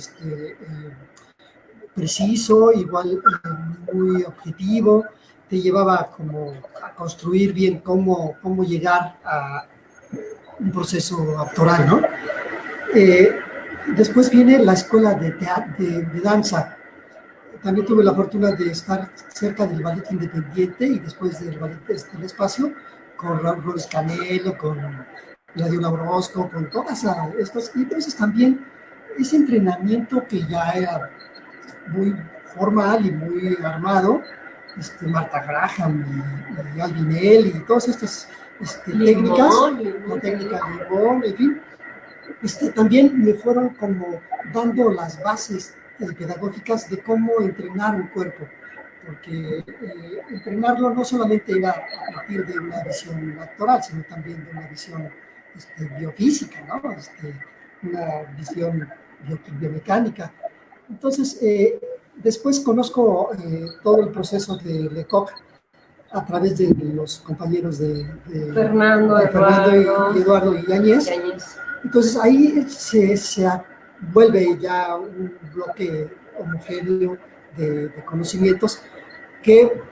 preciso, igual muy objetivo, te llevaba como a construir bien cómo llegar a un proceso actoral, ¿no? Después viene la escuela de danza. También tuve la fortuna de estar cerca del Ballet Independiente y después del Ballet del Espacio, con Raúl Flores Canelo, con Gladiola Orozco, con todas estas. Y entonces también ese entrenamiento que ya era muy formal y muy armado, Marta Graham y Albinel y todas estas técnicas, la técnica Limón, en fin, también me fueron como dando las bases pedagógicas de cómo entrenar un cuerpo, porque entrenarlo no solamente era a partir de una visión actoral, sino también de una visión biofísica, ¿no? Una visión biomecánica. Entonces, después conozco todo el proceso de Lecoq a través de los compañeros de Fernando y Eduardo Yáñez. Entonces ahí se vuelve ya un bloque homogéneo de conocimientos que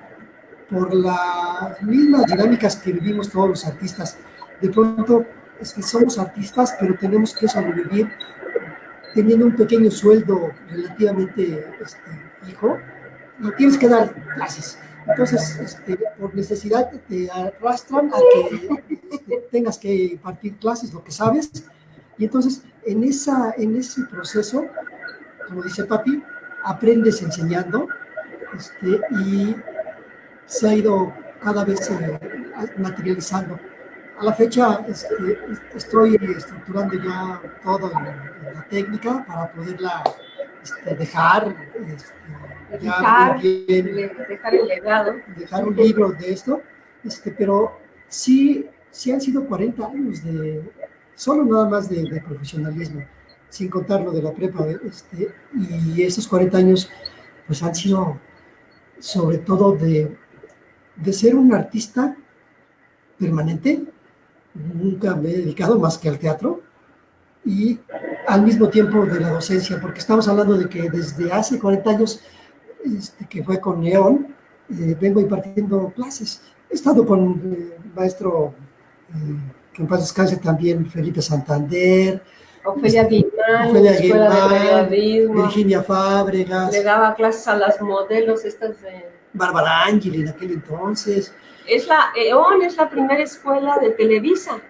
por las mismas dinámicas que vivimos todos los artistas, de pronto somos artistas, pero tenemos que sobrevivir teniendo un pequeño sueldo relativamente fijo y tienes que dar clases. Entonces, por necesidad te arrastran a que tengas que impartir clases, lo que sabes. Y entonces, en ese proceso, como dice Pati, aprendes enseñando y se ha ido cada vez materializando. A la fecha estoy estructurando ya toda la técnica para poderla dejar el legado. Dejar un libro de esto, pero sí han sido 40 años solo nada más de profesionalismo, sin contar lo de la prepa, y esos 40 años pues han sido sobre todo de ser un artista permanente. Nunca me he dedicado más que al teatro y al mismo tiempo de la docencia, porque estamos hablando de que desde hace 40 años, que fue con León, vengo impartiendo clases. He estado con maestro, que en paz descanse también, Felipe Santander, Ofelia Guimán, Virginia Fábregas. Le daba clases a las modelos estas de... Bárbara Ángel en aquel entonces. EON es la primera escuela de Televisa.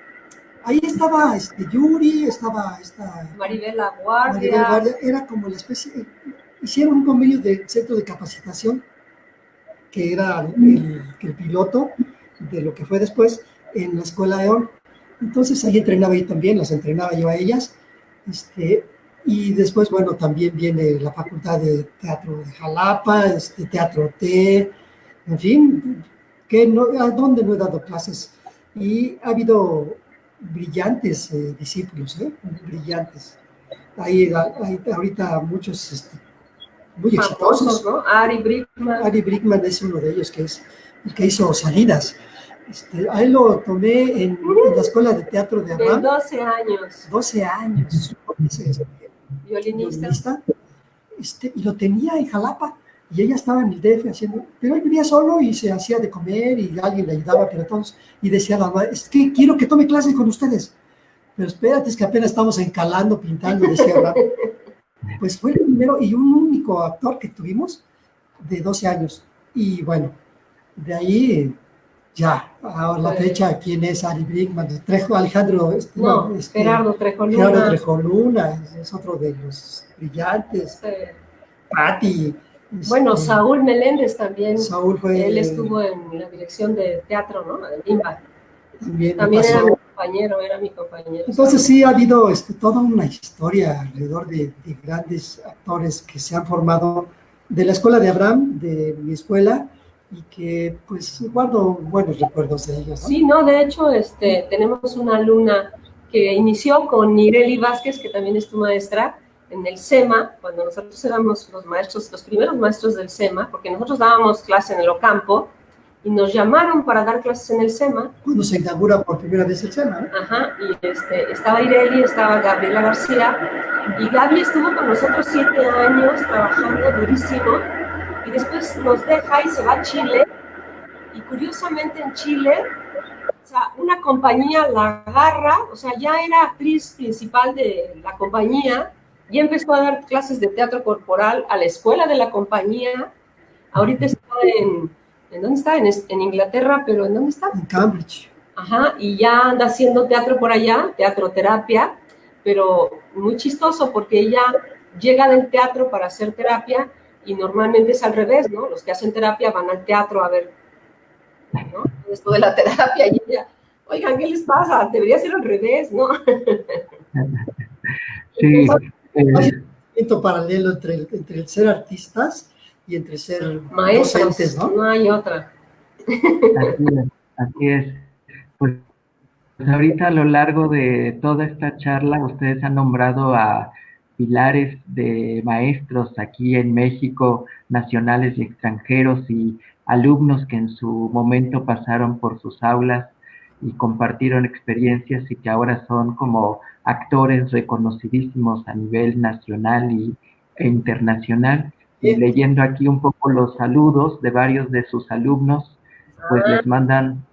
Ahí estaba Yuri, estaba Maribel La Guardia. Era como la especie, hicieron un convenio de centro de capacitación, que era el piloto de lo que fue después en la escuela EON. Entonces ahí entrenaba yo también, las entrenaba yo a ellas. Y después, bueno, también viene la Facultad de Teatro de Jalapa, Teatro T, en fin, a donde no he dado clases. Y ha habido brillantes discípulos, brillantes. Hay ahorita muchos muy exitosos, ¿no? Ari Brickman es uno de ellos, que es el que hizo Salidas. A él lo tomé en la escuela de teatro de Abraham. De 12 años. 12 años. Violinista. Y lo tenía en Jalapa. Y ella estaba en el DF haciendo, pero él vivía solo y se hacía de comer y alguien le ayudaba, pero todos, y decía la madre, es que quiero que tome clases con ustedes. Pero espérate, es que apenas estamos encalando, pintando, decía Abraham. Pues fue el primero y un único actor que tuvimos de 12 años. Y bueno, de ahí ya, a la fecha, ¿quién es Ari Brickman? Alejandro, Gerardo Trejoluna. Gerardo Trejoluna, es otro de los brillantes. Sí. Patti. Bueno, Saúl Meléndez también. Saúl fue... Él estuvo en la dirección de teatro, ¿no? De Limba. También era mi compañero. Entonces sí ha habido toda una historia alrededor de grandes actores que se han formado de la escuela de Abraham, de mi escuela, y que pues guardo buenos recuerdos de ellos, ¿no? Sí, no, de hecho tenemos una alumna que inició con Nireli Vázquez, que también es tu maestra, en el SEMA, cuando nosotros éramos los primeros maestros del SEMA, porque nosotros dábamos clase en el Ocampo, y nos llamaron para dar clases en el SEMA. Cuando se inaugura por primera vez el SEMA, ¿no? Ajá, y estaba Ireli, estaba Gabriela García, y Gaby estuvo con nosotros 7 años trabajando durísimo, y después nos deja y se va a Chile, y curiosamente en Chile, o sea, una compañía la agarra, o sea, ya era actriz principal de la compañía, y empezó a dar clases de teatro corporal a la escuela de la compañía. Ahorita está ¿en dónde está? En Inglaterra, pero ¿en dónde está? En Cambridge. Ajá, y ya anda haciendo teatro por allá, teatroterapia, pero muy chistoso porque ella llega del teatro para hacer terapia y normalmente es al revés, ¿no? Los que hacen terapia van al teatro a ver, ¿no? Esto de la terapia y ella, oigan, ¿qué les pasa? Debería ser al revés, ¿no? Sí, Hay un movimiento paralelo entre el ser artistas y entre ser maestros, docentes, ¿no? No hay otra. así es. Pues ahorita a lo largo de toda esta charla, ustedes han nombrado a pilares de maestros aquí en México, nacionales y extranjeros, y alumnos que en su momento pasaron por sus aulas y compartieron experiencias y que ahora son como actores reconocidísimos a nivel nacional e internacional. Y leyendo aquí un poco los saludos de varios de sus alumnos, pues les mandan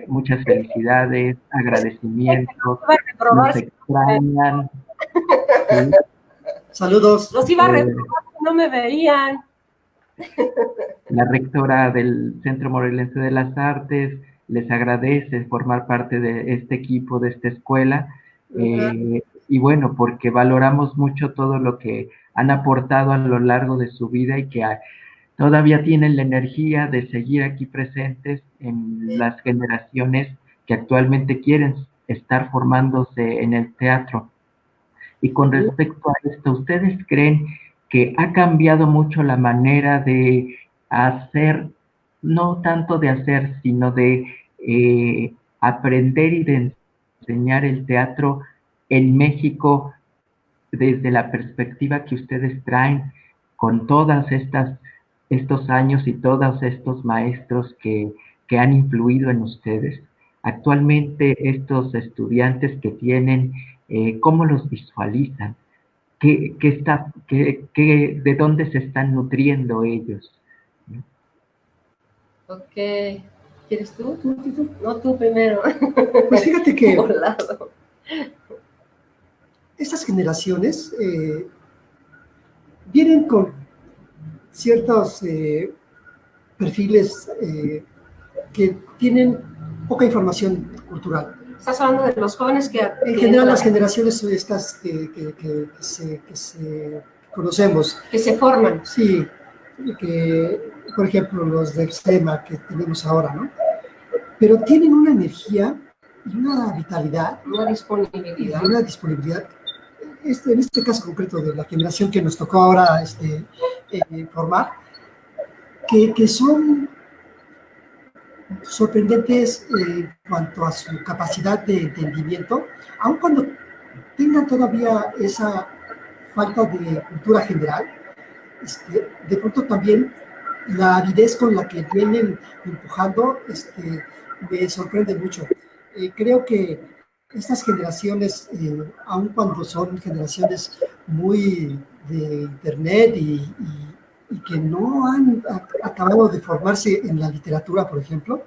muchas felicidades, agradecimientos, nos extrañan. ¿Sí? Saludos. Los iba a reprobar, no me veían. La rectora del Centro Morelense de las Artes les agradece formar parte de este equipo, de esta escuela, y bueno, porque valoramos mucho todo lo que han aportado a lo largo de su vida y que todavía tienen la energía de seguir aquí presentes en las generaciones que actualmente quieren estar formándose en el teatro. Y con respecto a esto, ¿ustedes creen que ha cambiado mucho la manera de hacer, no tanto de hacer, sino de aprender y de enseñar el teatro en México desde la perspectiva que ustedes traen con todas estos años y todos estos maestros que han influido en ustedes? Actualmente estos estudiantes que tienen, ¿cómo los visualizan? ¿De dónde se están nutriendo ellos? Ok. ¿Quieres tú? ¿Tú? No, tú primero. Pues fíjate que Volado. estas generaciones vienen con ciertos perfiles que tienen poca información cultural. Estás hablando de los jóvenes que... En general, las generaciones estas que se conocemos. Que se forman. Sí, que, por ejemplo, los del SEMA que tenemos ahora, ¿no? Pero tienen una energía y una vitalidad. Una disponibilidad. Y una disponibilidad. En este caso concreto de la generación que nos tocó ahora formar, que son sorprendentes en cuanto a su capacidad de entendimiento, aun cuando tengan todavía esa falta de cultura general, de pronto también la avidez con la que vienen empujando me sorprende mucho. Creo que estas generaciones, aun cuando son generaciones muy de internet y que no han acabado de formarse en la literatura, por ejemplo,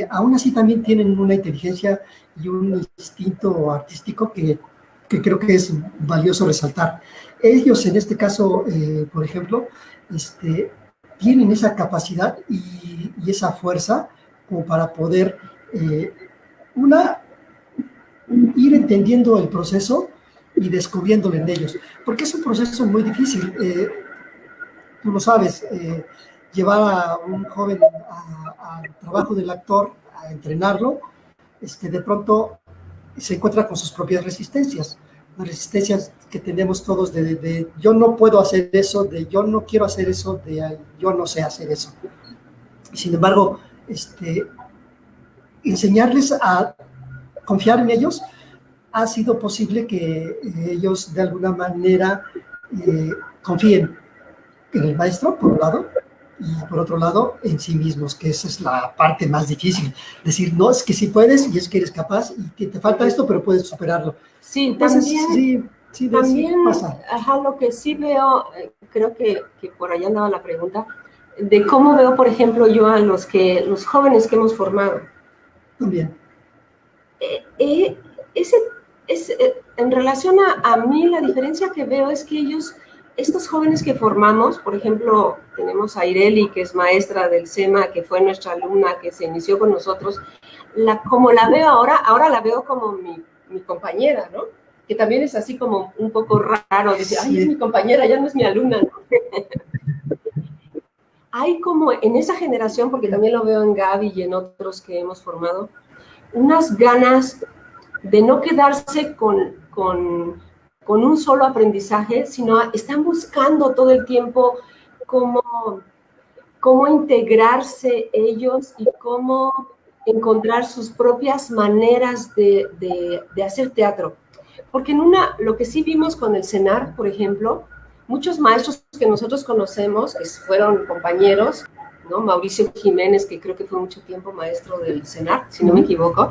aún así también tienen una inteligencia y un instinto artístico que creo que es valioso resaltar. Ellos, en este caso, por ejemplo, tienen esa capacidad y esa fuerza como para poder, ir entendiendo el proceso y descubriéndolo en ellos, porque es un proceso muy difícil. Tú lo sabes, llevar a un joven al trabajo del actor, a entrenarlo, de pronto se encuentra con sus propias resistencias, las resistencias que tenemos todos de yo no puedo hacer eso, de yo no quiero hacer eso, de yo no sé hacer eso. Sin embargo, enseñarles a confiar en ellos ha sido posible que ellos de alguna manera confíen en el maestro, por un lado, y por otro lado, en sí mismos, que esa es la parte más difícil. Decir, no, es que sí puedes y es que eres capaz y que te falta esto, pero puedes superarlo. Sí, entonces, también pasa. Ajá, lo que sí veo, creo que por allá andaba la pregunta, de cómo veo, por ejemplo, yo a los jóvenes que hemos formado. También. En relación a mí, la diferencia que veo es que estos jóvenes que formamos, por ejemplo, tenemos a Ireli, que es maestra del SEMA, que fue nuestra alumna, que se inició con nosotros, como la veo ahora la veo como mi compañera, ¿no? Que también es así como un poco raro, decir, ay, es mi compañera, ya no es mi alumna, ¿no? Hay como en esa generación, porque también lo veo en Gaby y en otros que hemos formado, unas ganas de no quedarse con un solo aprendizaje, sino están buscando todo el tiempo cómo integrarse ellos y cómo encontrar sus propias maneras de hacer teatro. Porque lo que sí vimos con el CENAR, por ejemplo, muchos maestros que nosotros conocemos, que fueron compañeros, ¿no? Mauricio Jiménez, que creo que fue mucho tiempo maestro del CENAR, si no me equivoco.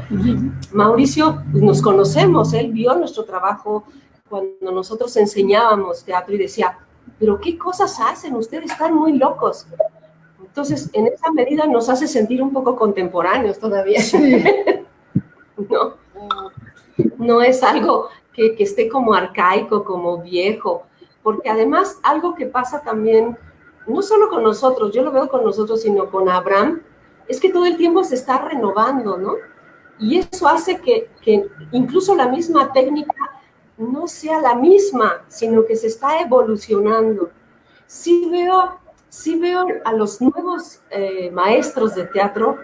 Mauricio, pues nos conocemos, él vio nuestro trabajo cuando nosotros enseñábamos teatro y decía, pero ¿qué cosas hacen? Ustedes están muy locos. Entonces, en esa medida nos hace sentir un poco contemporáneos todavía. Sí. No es algo que esté como arcaico, como viejo, porque además algo que pasa también, no solo con nosotros, yo lo veo con nosotros, sino con Abraham, es que todo el tiempo se está renovando, ¿no? Y eso hace que incluso la misma técnica no sea la misma, sino que se está evolucionando. Sí veo a los nuevos maestros de teatro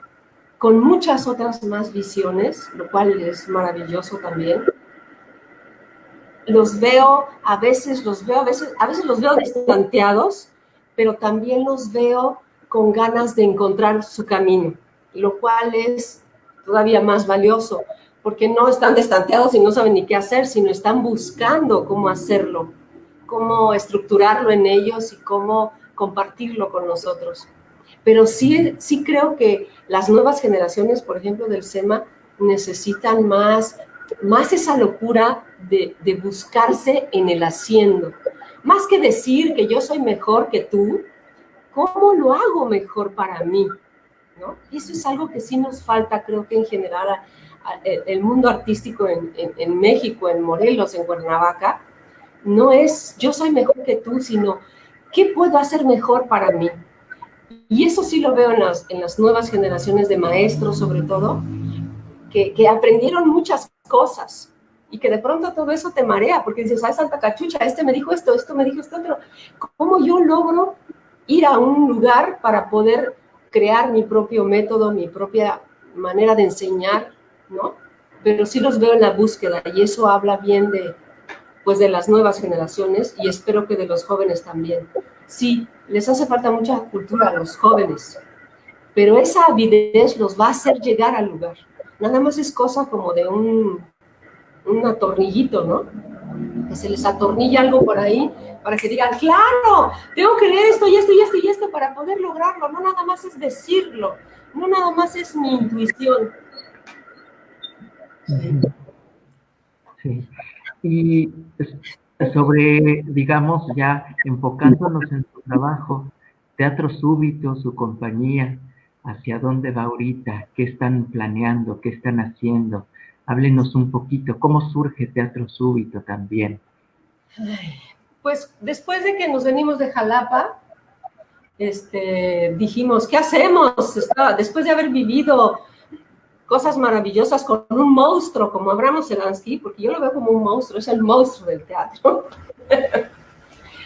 con muchas otras más visiones, lo cual es maravilloso también. A veces los veo distanteados, pero también los veo con ganas de encontrar su camino, lo cual es todavía más valioso, porque no están distanteados y no saben ni qué hacer, sino están buscando cómo hacerlo, cómo estructurarlo en ellos y cómo compartirlo con nosotros. Pero sí creo que las nuevas generaciones, por ejemplo, del SEMA, necesitan más esa locura de buscarse en el haciendo. Más que decir que yo soy mejor que tú, ¿cómo lo hago mejor para mí? ¿No? Y eso es algo que sí nos falta, creo que en general, el mundo artístico en México, en Morelos, en Cuernavaca, no es yo soy mejor que tú, sino ¿qué puedo hacer mejor para mí? Y eso sí lo veo en las nuevas generaciones de maestros, sobre todo, que aprendieron muchas cosas y que de pronto todo eso te marea, porque dices, ay, santa cachucha, me dijo esto me dijo esto otro. ¿Cómo yo logro ir a un lugar para poder crear mi propio método, mi propia manera de enseñar, ¿no? Pero sí los veo en la búsqueda y eso habla bien de las nuevas generaciones y espero que de los jóvenes también. Sí, les hace falta mucha cultura a los jóvenes, pero esa avidez los va a hacer llegar al lugar. Nada más es cosa como de un atornillito, ¿no? Que se les atornilla algo por ahí para que digan, claro, tengo que leer esto y esto y esto y esto para poder lograrlo. No nada más es decirlo, no nada más es mi intuición. Sí. Y sobre, digamos, ya enfocándonos en su trabajo, Teatro Súbito, su compañía, ¿hacia dónde va ahorita? ¿Qué están planeando? ¿Qué están haciendo? Háblenos un poquito, ¿cómo surge Teatro Súbito también? Pues después de que nos venimos de Jalapa, dijimos, ¿qué hacemos? Después de haber vivido cosas maravillosas con un monstruo como Abraham Selansky, porque yo lo veo como un monstruo, es el monstruo del teatro.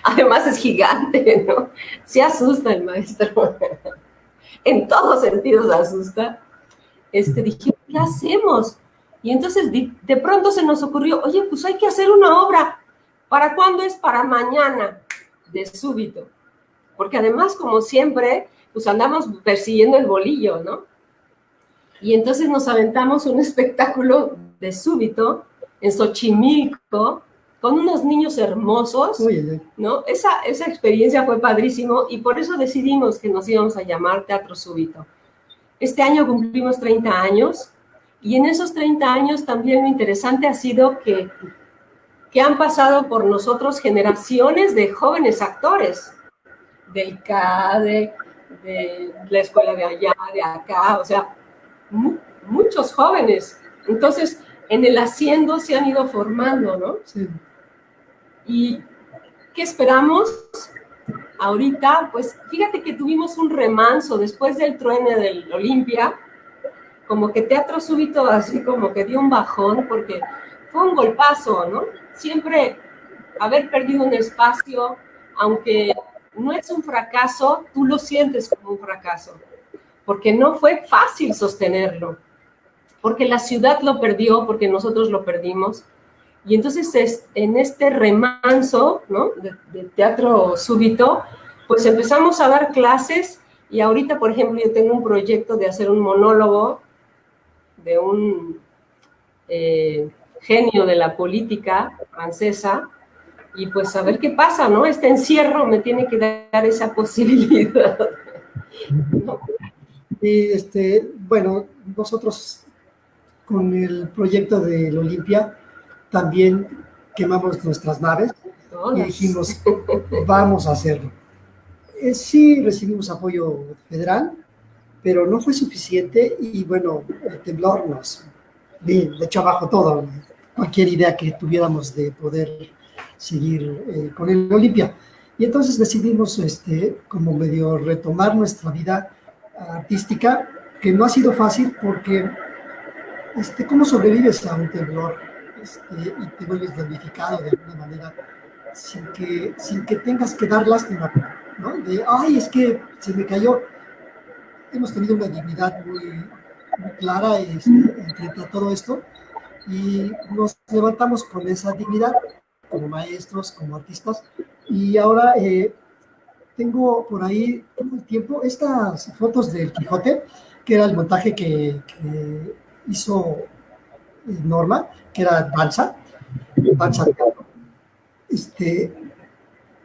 Además es gigante, ¿no? Se asusta el maestro. En todos sentidos asusta. Dijimos, ¿qué hacemos? Y entonces de pronto se nos ocurrió, oye, pues hay que hacer una obra. ¿Para cuándo es? Para mañana, de súbito. Porque además, como siempre, pues andamos persiguiendo el bolillo, ¿no? Y entonces nos aventamos un espectáculo de súbito en Xochimilco, con unos niños hermosos, ¿no? Esa experiencia fue padrísimo y por eso decidimos que nos íbamos a llamar Teatro Súbito. Este año cumplimos 30 años y en esos 30 años también lo interesante ha sido que han pasado por nosotros generaciones de jóvenes actores, del CADE, de la escuela de allá, de acá, o sea, muchos jóvenes. Entonces, en el haciendo se han ido formando, ¿no? Sí. ¿Y qué esperamos? Ahorita, pues fíjate que tuvimos un remanso después del truene del Olimpia, como que Teatro Súbito así como que dio un bajón, porque fue un golpazo, ¿no? Siempre haber perdido un espacio, aunque no es un fracaso, tú lo sientes como un fracaso, porque no fue fácil sostenerlo, porque la ciudad lo perdió, porque nosotros lo perdimos. Y entonces en este remanso, ¿no?, de Teatro Súbito, pues empezamos a dar clases y ahorita, por ejemplo, yo tengo un proyecto de hacer un monólogo de un genio de la política francesa y pues a ver qué pasa, ¿no? Este encierro me tiene que dar esa posibilidad, ¿no? Y bueno, nosotros con el proyecto del Olimpia también quemamos nuestras naves y dijimos, vamos a hacerlo. Sí recibimos apoyo federal, pero no fue suficiente y bueno, el temblor nos le echó abajo todo, cualquier idea que tuviéramos de poder seguir con el Olimpia. Y entonces decidimos como medio retomar nuestra vida artística, que no ha sido fácil porque ¿cómo sobrevives a un temblor y te vuelves damnificado de alguna manera sin que tengas que dar lástima, ¿no? De, ay, es que se me cayó. Hemos tenido una dignidad muy clara frente a todo esto y nos levantamos con esa dignidad como maestros, como artistas, y ahora tengo por ahí todo el tiempo estas fotos del Quijote, que era el montaje que hizo Norma, que era danza.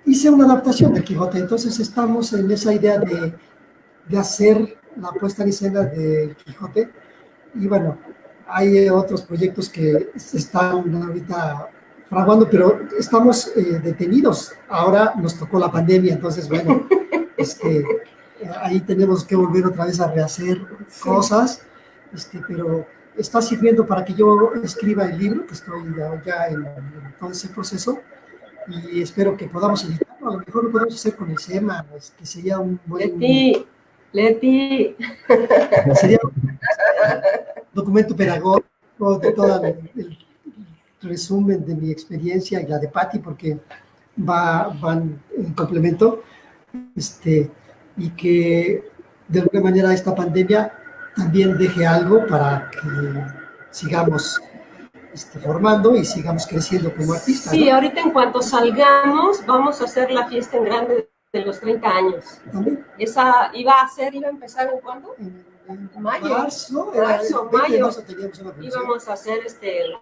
Hice una adaptación del Quijote, entonces estamos en esa idea de hacer la puesta en escena del Quijote, y bueno, hay otros proyectos que se están ahorita fraguando, pero estamos detenidos. Ahora nos tocó la pandemia, entonces bueno, ahí tenemos que volver otra vez a rehacer cosas, pero está sirviendo para que yo escriba el libro, que estoy ya en todo ese proceso, y espero que podamos editarlo. A lo mejor lo podemos hacer con el SEMA, que sería un buen... Leti. Sería un documento pedagógico de todo el resumen de mi experiencia y la de Patti, porque van en complemento, y que de alguna manera esta pandemia también deje algo para que sigamos formando y sigamos creciendo como artistas. Sí, ¿no? Ahorita en cuanto salgamos, vamos a hacer la fiesta en grande de los 30 años. ¿También? Esa iba a empezar ¿en cuándo? En mayo. Mayo. Íbamos a hacer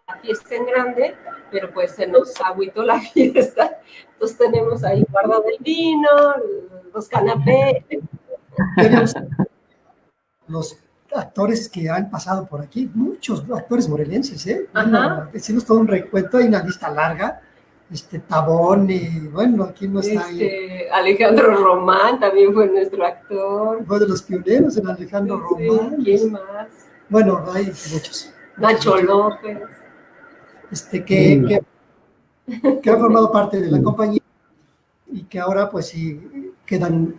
la fiesta en grande, pero pues se nos agüitó la fiesta. Entonces tenemos ahí guardado el vino, los canapés. Los actores que han pasado por aquí, muchos actores morelenses, bueno, hicimos todo un recuento, hay una lista larga, Tabón, bueno, aquí no está Alejandro Román también fue nuestro actor. Fue de los pioneros, el Alejandro Román. ¿Quién más? Bueno, hay muchos. Nacho López. Que han formado parte de la compañía y que ahora pues sí quedan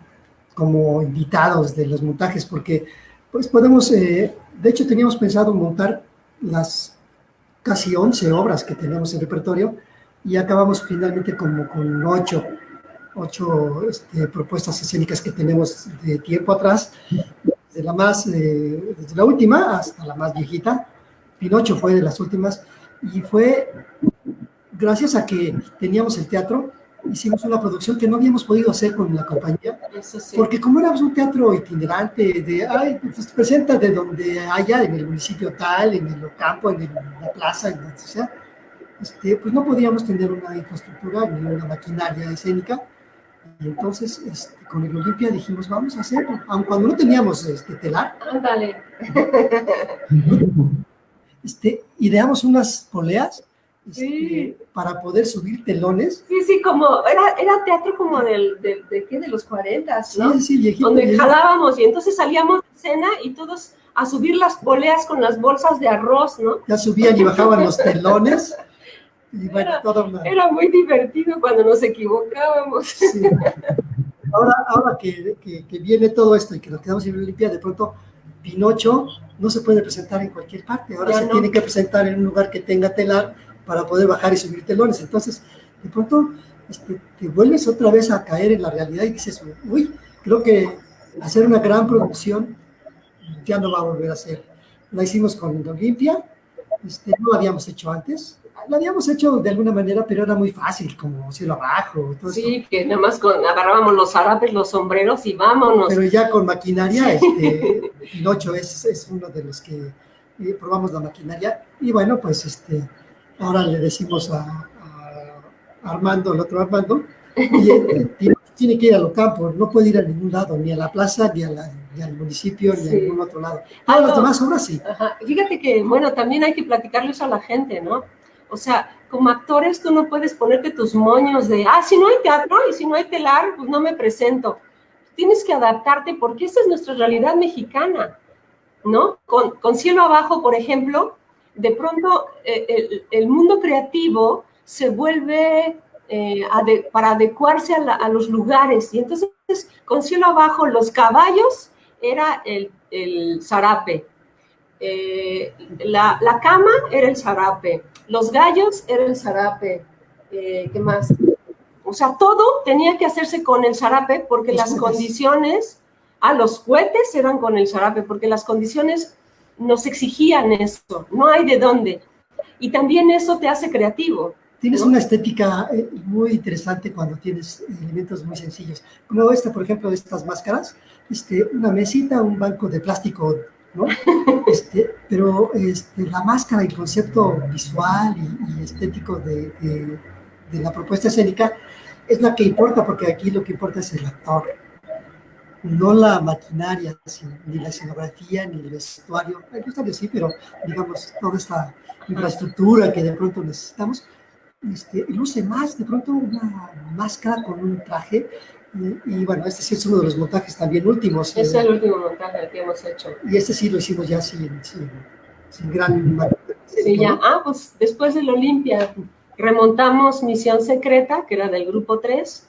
como invitados de los montajes, porque pues podemos, de hecho teníamos pensado montar las casi 11 obras que tenemos en repertorio y acabamos finalmente como con 8 propuestas escénicas que tenemos de tiempo atrás, desde la última hasta la más viejita. Pinocho fue de las últimas y fue gracias a que teníamos el teatro. Hicimos una producción que no habíamos podido hacer con la compañía, sí. Porque como éramos un teatro itinerante, pues te presenta de donde haya, en el municipio tal, en el campo, en la plaza, en donde sea, pues no podíamos tener una infraestructura ni una maquinaria escénica, y entonces con el Olimpia dijimos, vamos a hacerlo, aun cuando no teníamos telar. Ándale. Ideamos unas poleas Sí. Para poder subir telones. Sí, como, era teatro como ¿de qué? De los 40, ¿no? Sí, viejito. Donde jalábamos y entonces salíamos de escena y todos a subir las poleas con las bolsas de arroz, ¿no? Ya subían y bajaban los telones. Y bueno, era muy divertido cuando nos equivocábamos. Sí. Ahora que viene todo esto y que nos quedamos sin Olimpia, de pronto Pinocho no se puede presentar en cualquier parte. Ahora se tiene que presentar en un lugar que tenga telar para poder bajar y subir telones. Entonces, de pronto te vuelves otra vez a caer en la realidad y dices, uy, creo que hacer una gran producción ya no va a volver a ser. La hicimos con Olimpia, no la habíamos hecho antes. La habíamos hecho de alguna manera, pero era muy fácil, como cielo abajo. Todo sí, esto. Que nada más agarrábamos los zarapes, los sombreros y vámonos. Pero ya con maquinaria, Pinocho es uno de los que probamos la maquinaria. Y bueno, pues ahora le decimos a Armando, el otro Armando, y tiene que ir a Locampo, no puede ir a ningún lado, ni a la plaza, ni al municipio, ni a ningún otro lado. Todas las demás obras sí. Ajá. Fíjate que, bueno, también hay que platicarle eso a la gente, ¿no? O sea, como actores tú no puedes ponerte tus moños de, si no hay teatro y si no hay telar, pues no me presento. Tienes que adaptarte porque esa es nuestra realidad mexicana, ¿no? Con Cielo Abajo, por ejemplo, de pronto el mundo creativo se vuelve para adecuarse a los lugares. Y entonces, con Cielo Abajo, los caballos era el zarape. La cama era el zarape, los gallos era el zarape, ¿qué más? O sea, todo tenía que hacerse con el zarape porque las condiciones, los cohetes eran con el zarape porque las condiciones nos exigían eso, no hay de dónde. Y también eso te hace creativo. Tienes una estética muy interesante cuando tienes elementos muy sencillos. Como por ejemplo, estas máscaras, una mesita, un banco de plástico, ¿no? Pero la máscara, el concepto visual y estético de la propuesta escénica es la que importa, porque aquí lo que importa es el actor, no la maquinaria, ni la escenografía, ni el vestuario. El vestuario sí, pero digamos, toda esta infraestructura que de pronto necesitamos, luce más de pronto una máscara con un traje. Y bueno, sí es uno de los montajes también últimos. Es el último montaje que hemos hecho. Y sí lo hicimos ya sin gran... Sí, ya. Pues después del Olimpia remontamos Misión Secreta, que era del grupo 3,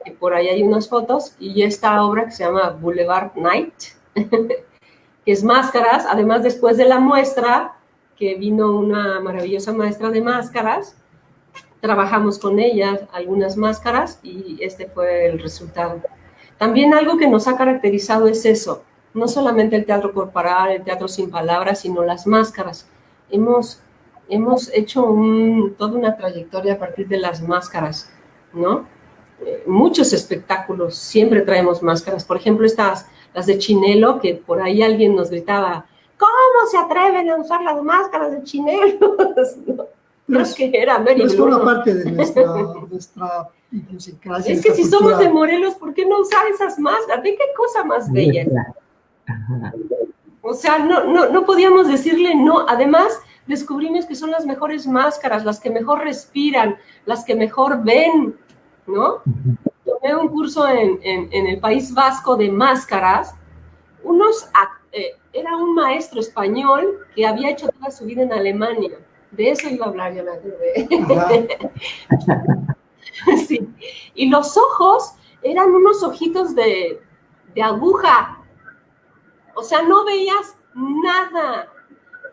y por ahí hay unas fotos, y esta obra que se llama Boulevard Night, que es máscaras. Además, después de la muestra, que vino una maravillosa maestra de máscaras, trabajamos con ella algunas máscaras y este fue el resultado. También algo que nos ha caracterizado es eso, no solamente el teatro corporal, el teatro sin palabras, sino las máscaras. Hemos hecho toda una trayectoria a partir de las máscaras, ¿no? Muchos espectáculos, siempre traemos máscaras. Por ejemplo, las de Chinelo, que por ahí alguien nos gritaba, ¿cómo se atreven a usar las máscaras de Chinelo? ¿No? Creo que era Mary Blue. Forma parte de nuestra idiosincrasia. Es que si somos de Morelos, ¿por qué no usar esas máscaras? ¿De qué cosa más bella? O sea, no podíamos decirle no. Además, descubrimos que son las mejores máscaras, las que mejor respiran, las que mejor ven, ¿no? Tomé un curso en el País Vasco de máscaras. Era un maestro español que había hecho toda su vida en Alemania. De eso iba a hablar, ya me acordé. Sí. Y los ojos eran unos ojitos de aguja. O sea, no veías nada.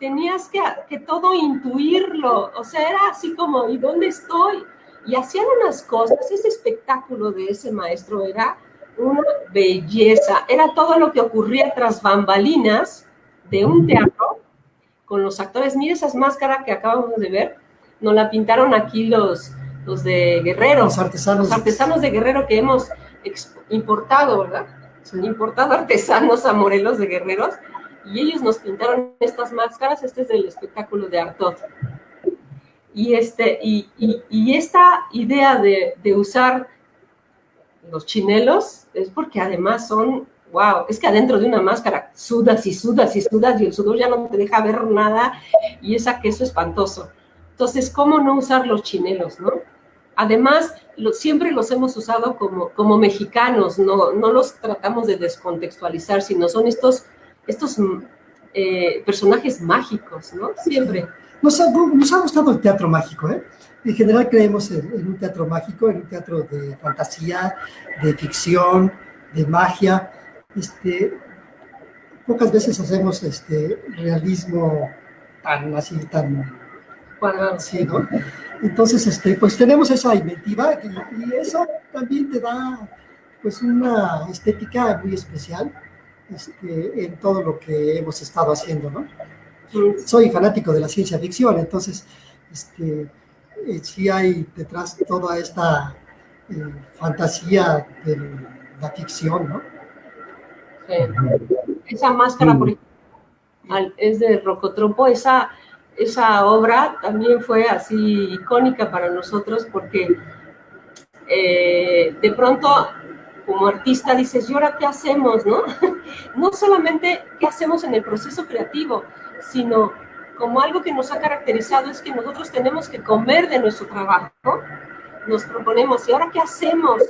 Tenías que todo intuirlo. O sea, era así como, ¿y dónde estoy? Y hacían unas cosas. Ese espectáculo de ese maestro era una belleza. Era todo lo que ocurría tras bambalinas de un teatro con los actores. Mira esas máscaras que acabamos de ver, nos la pintaron aquí los de Guerrero, los artesanos de Guerrero que hemos importado, ¿verdad? Sí. Importado artesanos a Morelos de Guerreros, y ellos nos pintaron estas máscaras. Este es del espectáculo de Artaud. Y esta idea de usar los chinelos es porque además son... Wow, es que adentro de una máscara sudas y sudas y sudas y el sudor ya no te deja ver nada y es aquello espantoso. Entonces, ¿cómo no usar los chinelos, no? Además, siempre los hemos usado como mexicanos, no los tratamos de descontextualizar, sino son estos personajes mágicos, ¿no? Siempre. Nos ha gustado el teatro mágico, ¿eh? En general creemos en un teatro mágico, en un teatro de fantasía, de ficción, de magia. Pocas veces hacemos realismo tan así, así, ¿no? Entonces, pues tenemos esa inventiva y eso también te da pues una estética muy especial en todo lo que hemos estado haciendo, ¿no? Soy fanático de la ciencia ficción, entonces sí hay detrás toda esta fantasía de la ficción, ¿no? Sí. Esa máscara, por ejemplo, es de Rocotrompo. Esa obra también fue así icónica para nosotros porque de pronto como artista dices, ¿y ahora qué hacemos, no? No solamente qué hacemos en el proceso creativo, sino como algo que nos ha caracterizado es que nosotros tenemos que comer de nuestro trabajo. Nos proponemos, ¿y ahora qué hacemos?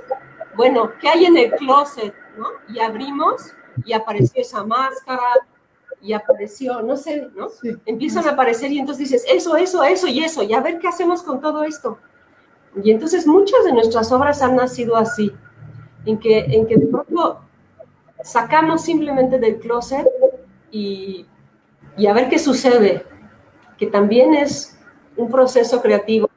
Bueno, ¿qué hay en el closet, no? Y abrimos y apareció esa máscara y apareció, no sé, ¿no? Sí. Empiezan a aparecer y entonces dices, eso, y a ver qué hacemos con todo esto. Y entonces muchas de nuestras obras han nacido así, en que de pronto sacamos simplemente del closet y a ver qué sucede, que también es un proceso creativo,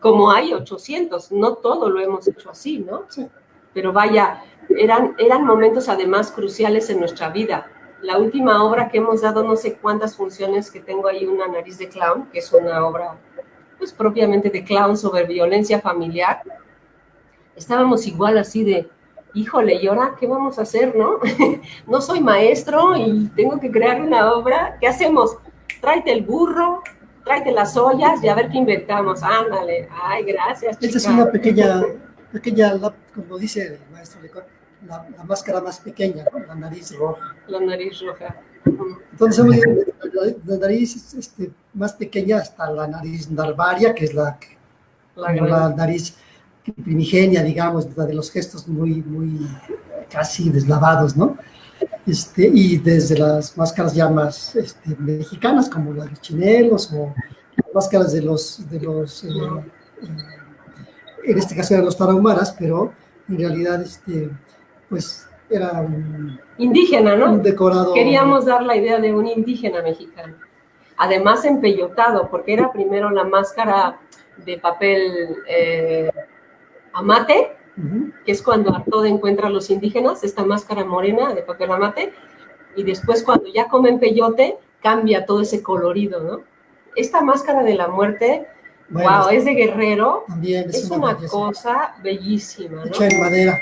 como hay 800, no todo lo hemos hecho así, ¿no? Sí. Pero vaya, eran momentos además cruciales en nuestra vida. La última obra que hemos dado, no sé cuántas funciones, que tengo ahí una nariz de clown, que es una obra pues propiamente de clown sobre violencia familiar. Estábamos igual así de, híjole, ¿y ahora qué vamos a hacer, no? No soy maestro y tengo que crear una obra. ¿Qué hacemos? Tráete el burro, tráete las ollas y a ver qué inventamos. Ándale, ay, gracias, chica. Esta es una pequeña, como dice el maestro Lecón, la máscara más pequeña, ¿no? La nariz roja. La nariz roja. Entonces, la nariz más pequeña hasta la nariz narvaria, que es la nariz primigenia, digamos, la de los gestos muy casi deslavados, ¿no? Y desde las máscaras ya más mexicanas, como las de chinelos, o las máscaras de los en este caso eran los tarahumaras, pero en realidad, pues era un indígena, ¿no? Un decorado. Queríamos dar la idea de un indígena mexicano. Además empellotado, porque era primero la máscara de papel amate, que es cuando Artaud encuentra a los indígenas, esta máscara morena de papel amate, y después cuando ya comen peyote, cambia todo ese colorido, ¿no? Esta máscara de la muerte, bueno, wow, es de guerrero, también es una cosa bellísima, ¿no? Hecha en madera.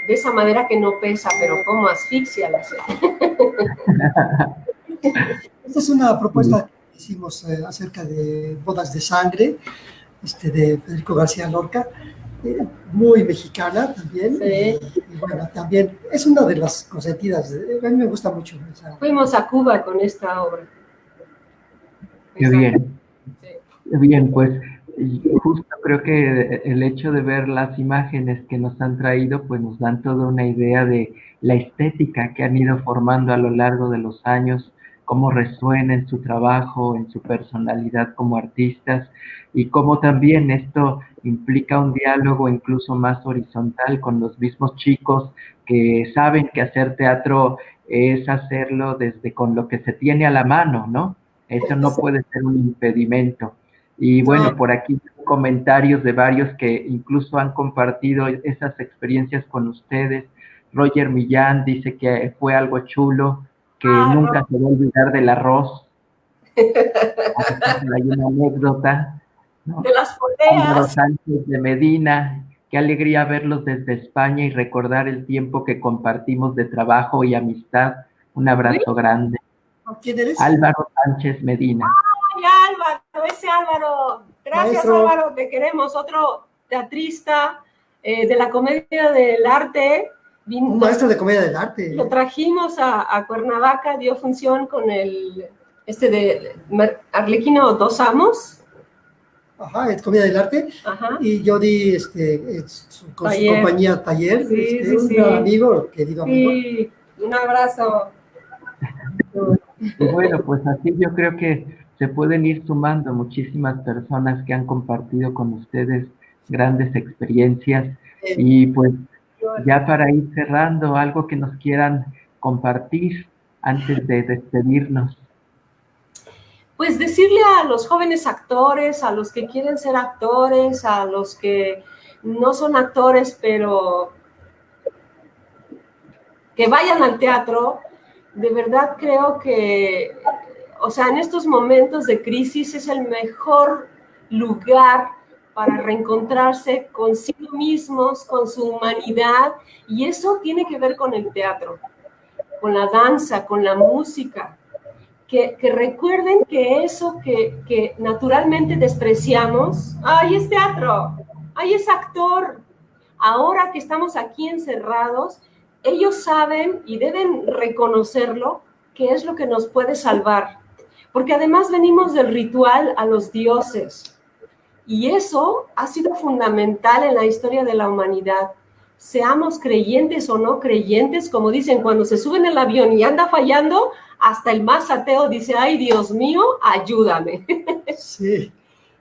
De esa madera que no pesa, pero como asfixia la sé. Esta es una propuesta que hicimos acerca de Bodas de Sangre, de Federico García Lorca, muy mexicana también. Sí. Y bueno, también es una de las consentidas. A mí me gusta mucho esa. Fuimos a Cuba con esta obra. Qué bien. Sí. Bien, pues justo creo que el hecho de ver las imágenes que nos han traído, pues nos dan toda una idea de la estética que han ido formando a lo largo de los años, cómo resuena en su trabajo, en su personalidad como artistas, y cómo también esto implica un diálogo incluso más horizontal con los mismos chicos que saben que hacer teatro es hacerlo desde con lo que se tiene a la mano, ¿no? Eso no puede ser un impedimento. Y bueno, por aquí comentarios de varios que incluso han compartido esas experiencias con ustedes. Roger Millán dice que fue algo chulo, que nunca se va a olvidar del arroz. Hay una anécdota, ¿no? De las poleas. Sánchez de Medina, qué alegría verlos desde España y recordar el tiempo que compartimos de trabajo y amistad. Un abrazo grande. ¿Quién eres? Álvaro Sánchez Medina. ¡Ay, Álvaro! Ese Álvaro. Gracias, maestro. Álvaro, te queremos. Otro teatrista de la Comedia del Arte. Un maestro de Comedia del Arte. Lo trajimos a Cuernavaca, dio función con de Arlequino Dos Amos, Ajá, es Comida del Arte. Ajá. Y yo di con su compañía Taller, Sí, un gran amigo, querido amigo. Sí, un abrazo. Y bueno, pues así yo creo que se pueden ir sumando muchísimas personas que han compartido con ustedes grandes experiencias. Eh, Y pues ya para ir cerrando, algo que nos quieran compartir antes de despedirnos. Pues decirle a los jóvenes actores, a los que quieren ser actores, a los que no son actores, pero que vayan al teatro, de verdad creo que, o sea, en estos momentos de crisis es el mejor lugar para reencontrarse consigo mismos, con su humanidad, y eso tiene que ver con el teatro, con la danza, con la música. Que recuerden que eso que naturalmente despreciamos, ¡ay, es teatro! ¡Ay, es actor! Ahora que estamos aquí encerrados, ellos saben y deben reconocerlo, que es lo que nos puede salvar. Porque además venimos del ritual a los dioses. Y eso ha sido fundamental en la historia de la humanidad. Seamos creyentes o no creyentes, como dicen, cuando se suben al avión y anda fallando, hasta el más ateo dice, ay, Dios mío, ayúdame. Sí.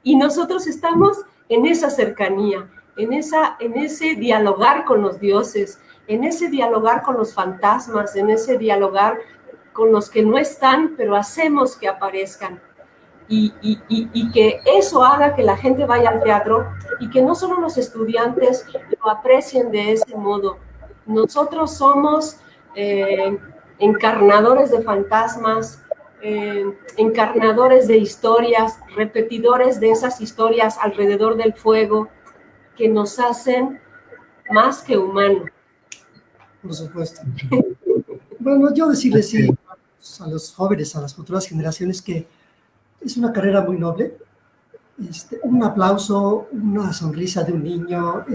Y nosotros estamos en esa cercanía, en ese dialogar con los dioses, en ese dialogar con los fantasmas, en ese dialogar con los que no están, pero hacemos que aparezcan. Y que eso haga que la gente vaya al teatro y que no solo los estudiantes lo aprecien de ese modo. Nosotros somos encarnadores de fantasmas, encarnadores de historias, repetidores de esas historias alrededor del fuego que nos hacen más que humanos. Por supuesto. Bueno, yo decirles sí a los jóvenes, a las futuras generaciones, que es una carrera muy noble. Un aplauso, una sonrisa de un niño,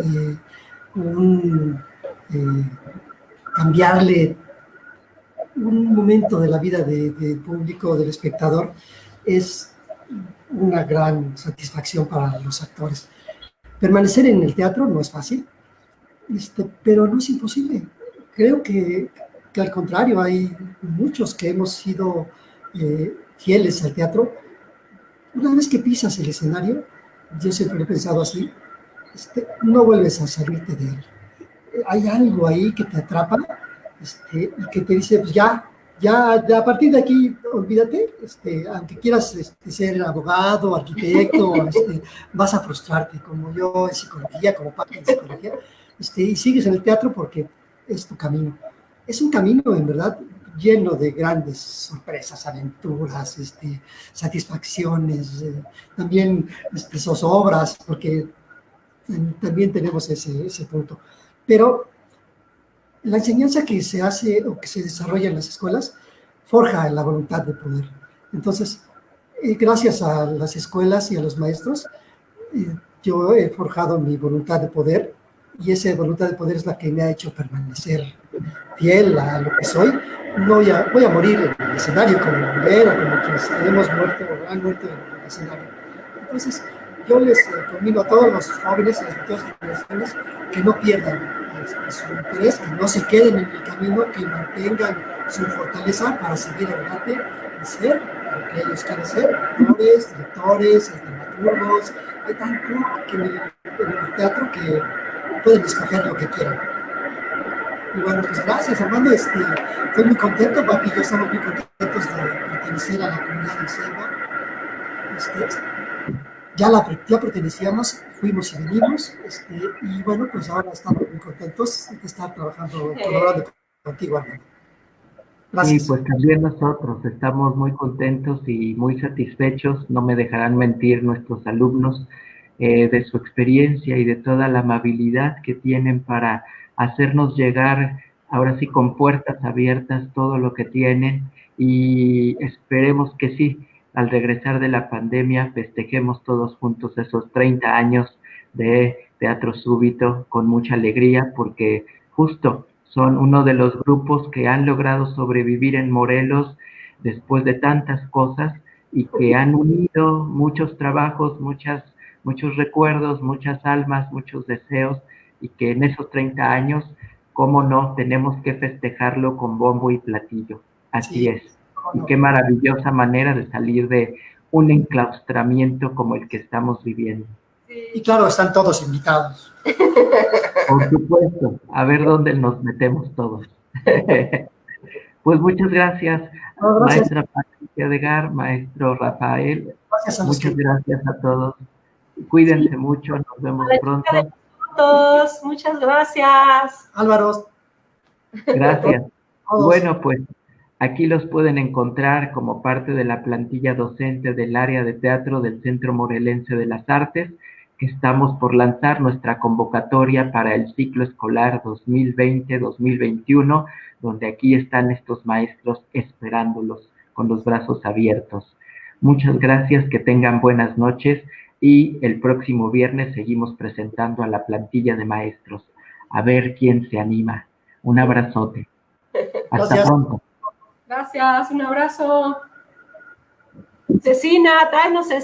cambiarle un momento de la vida del público, del espectador, es una gran satisfacción para los actores. Permanecer en el teatro no es fácil, pero no es imposible. Creo que al contrario, hay muchos que hemos sido fieles al teatro. Una vez que pisas el escenario, yo siempre lo he pensado así, no vuelves a salirte de él. Hay algo ahí que te atrapa y que te dice, pues ya, a partir de aquí, olvídate, aunque quieras ser abogado, arquitecto, vas a frustrarte, como yo en psicología, como parte de psicología, y sigues en el teatro porque es tu camino. Es un camino, en verdad, lleno de grandes sorpresas, aventuras, satisfacciones, también zozobras, porque también tenemos ese punto. Pero la enseñanza que se hace o que se desarrolla en las escuelas forja la voluntad de poder. Entonces, gracias a las escuelas y a los maestros, yo he forjado mi voluntad de poder, y esa voluntad de poder es la que me ha hecho permanecer fiel a lo que soy. No voy a morir en el escenario como Rivera, como quienes hemos muerto o han muerto en el escenario. Entonces, yo les convido a todos los jóvenes, a las futuras generaciones, que no pierdan su interés, que no se queden en el camino, que mantengan su fortaleza para seguir adelante y ser lo que ellos quieren ser, actores, directores, dramaturgos. Hay tanto en el teatro que pueden escoger lo que quieran. Y bueno, pues gracias, Armando. Estoy muy contento, papi, yo estamos muy contentos de pertenecer a la comunidad del Selva. Ya pertenecíamos, fuimos y venimos, y bueno, pues ahora estamos muy contentos de estar trabajando, colaborando contigo, Armando. Gracias. Sí, pues también nosotros estamos muy contentos y muy satisfechos, no me dejarán mentir nuestros alumnos, de su experiencia y de toda la amabilidad que tienen para hacernos llegar, ahora sí, con puertas abiertas todo lo que tienen, y esperemos que sí, al regresar de la pandemia, festejemos todos juntos esos 30 años de Teatro Súbito con mucha alegría, porque justo son uno de los grupos que han logrado sobrevivir en Morelos después de tantas cosas y que han unido muchos trabajos, muchas muchos recuerdos, muchas almas, muchos deseos, y que en esos 30 años, cómo no, tenemos que festejarlo con bombo y platillo. Así Sí, es. Y qué maravillosa manera de salir de un enclaustramiento como el que estamos viviendo. y claro, están todos invitados. Por supuesto, a ver dónde nos metemos todos. Pues muchas gracias, No, gracias, maestra Patricia Degar, maestro Rafael, gracias a los muchas que... gracias a todos. Cuídense mucho, nos vemos A la chica de pronto. fotos, muchas gracias. Álvaro, Gracias. todos. Bueno, pues aquí los pueden encontrar como parte de la plantilla docente del área de teatro del Centro Morelense de las Artes, que estamos por lanzar nuestra convocatoria para el ciclo escolar 2020-2021, donde aquí están estos maestros esperándolos con los brazos abiertos. Muchas gracias, que tengan buenas noches, y el próximo viernes seguimos presentando a la plantilla de maestros. A ver quién se anima. Un abrazote. Hasta Gracias. pronto. Gracias, un abrazo. Cecina, tráenos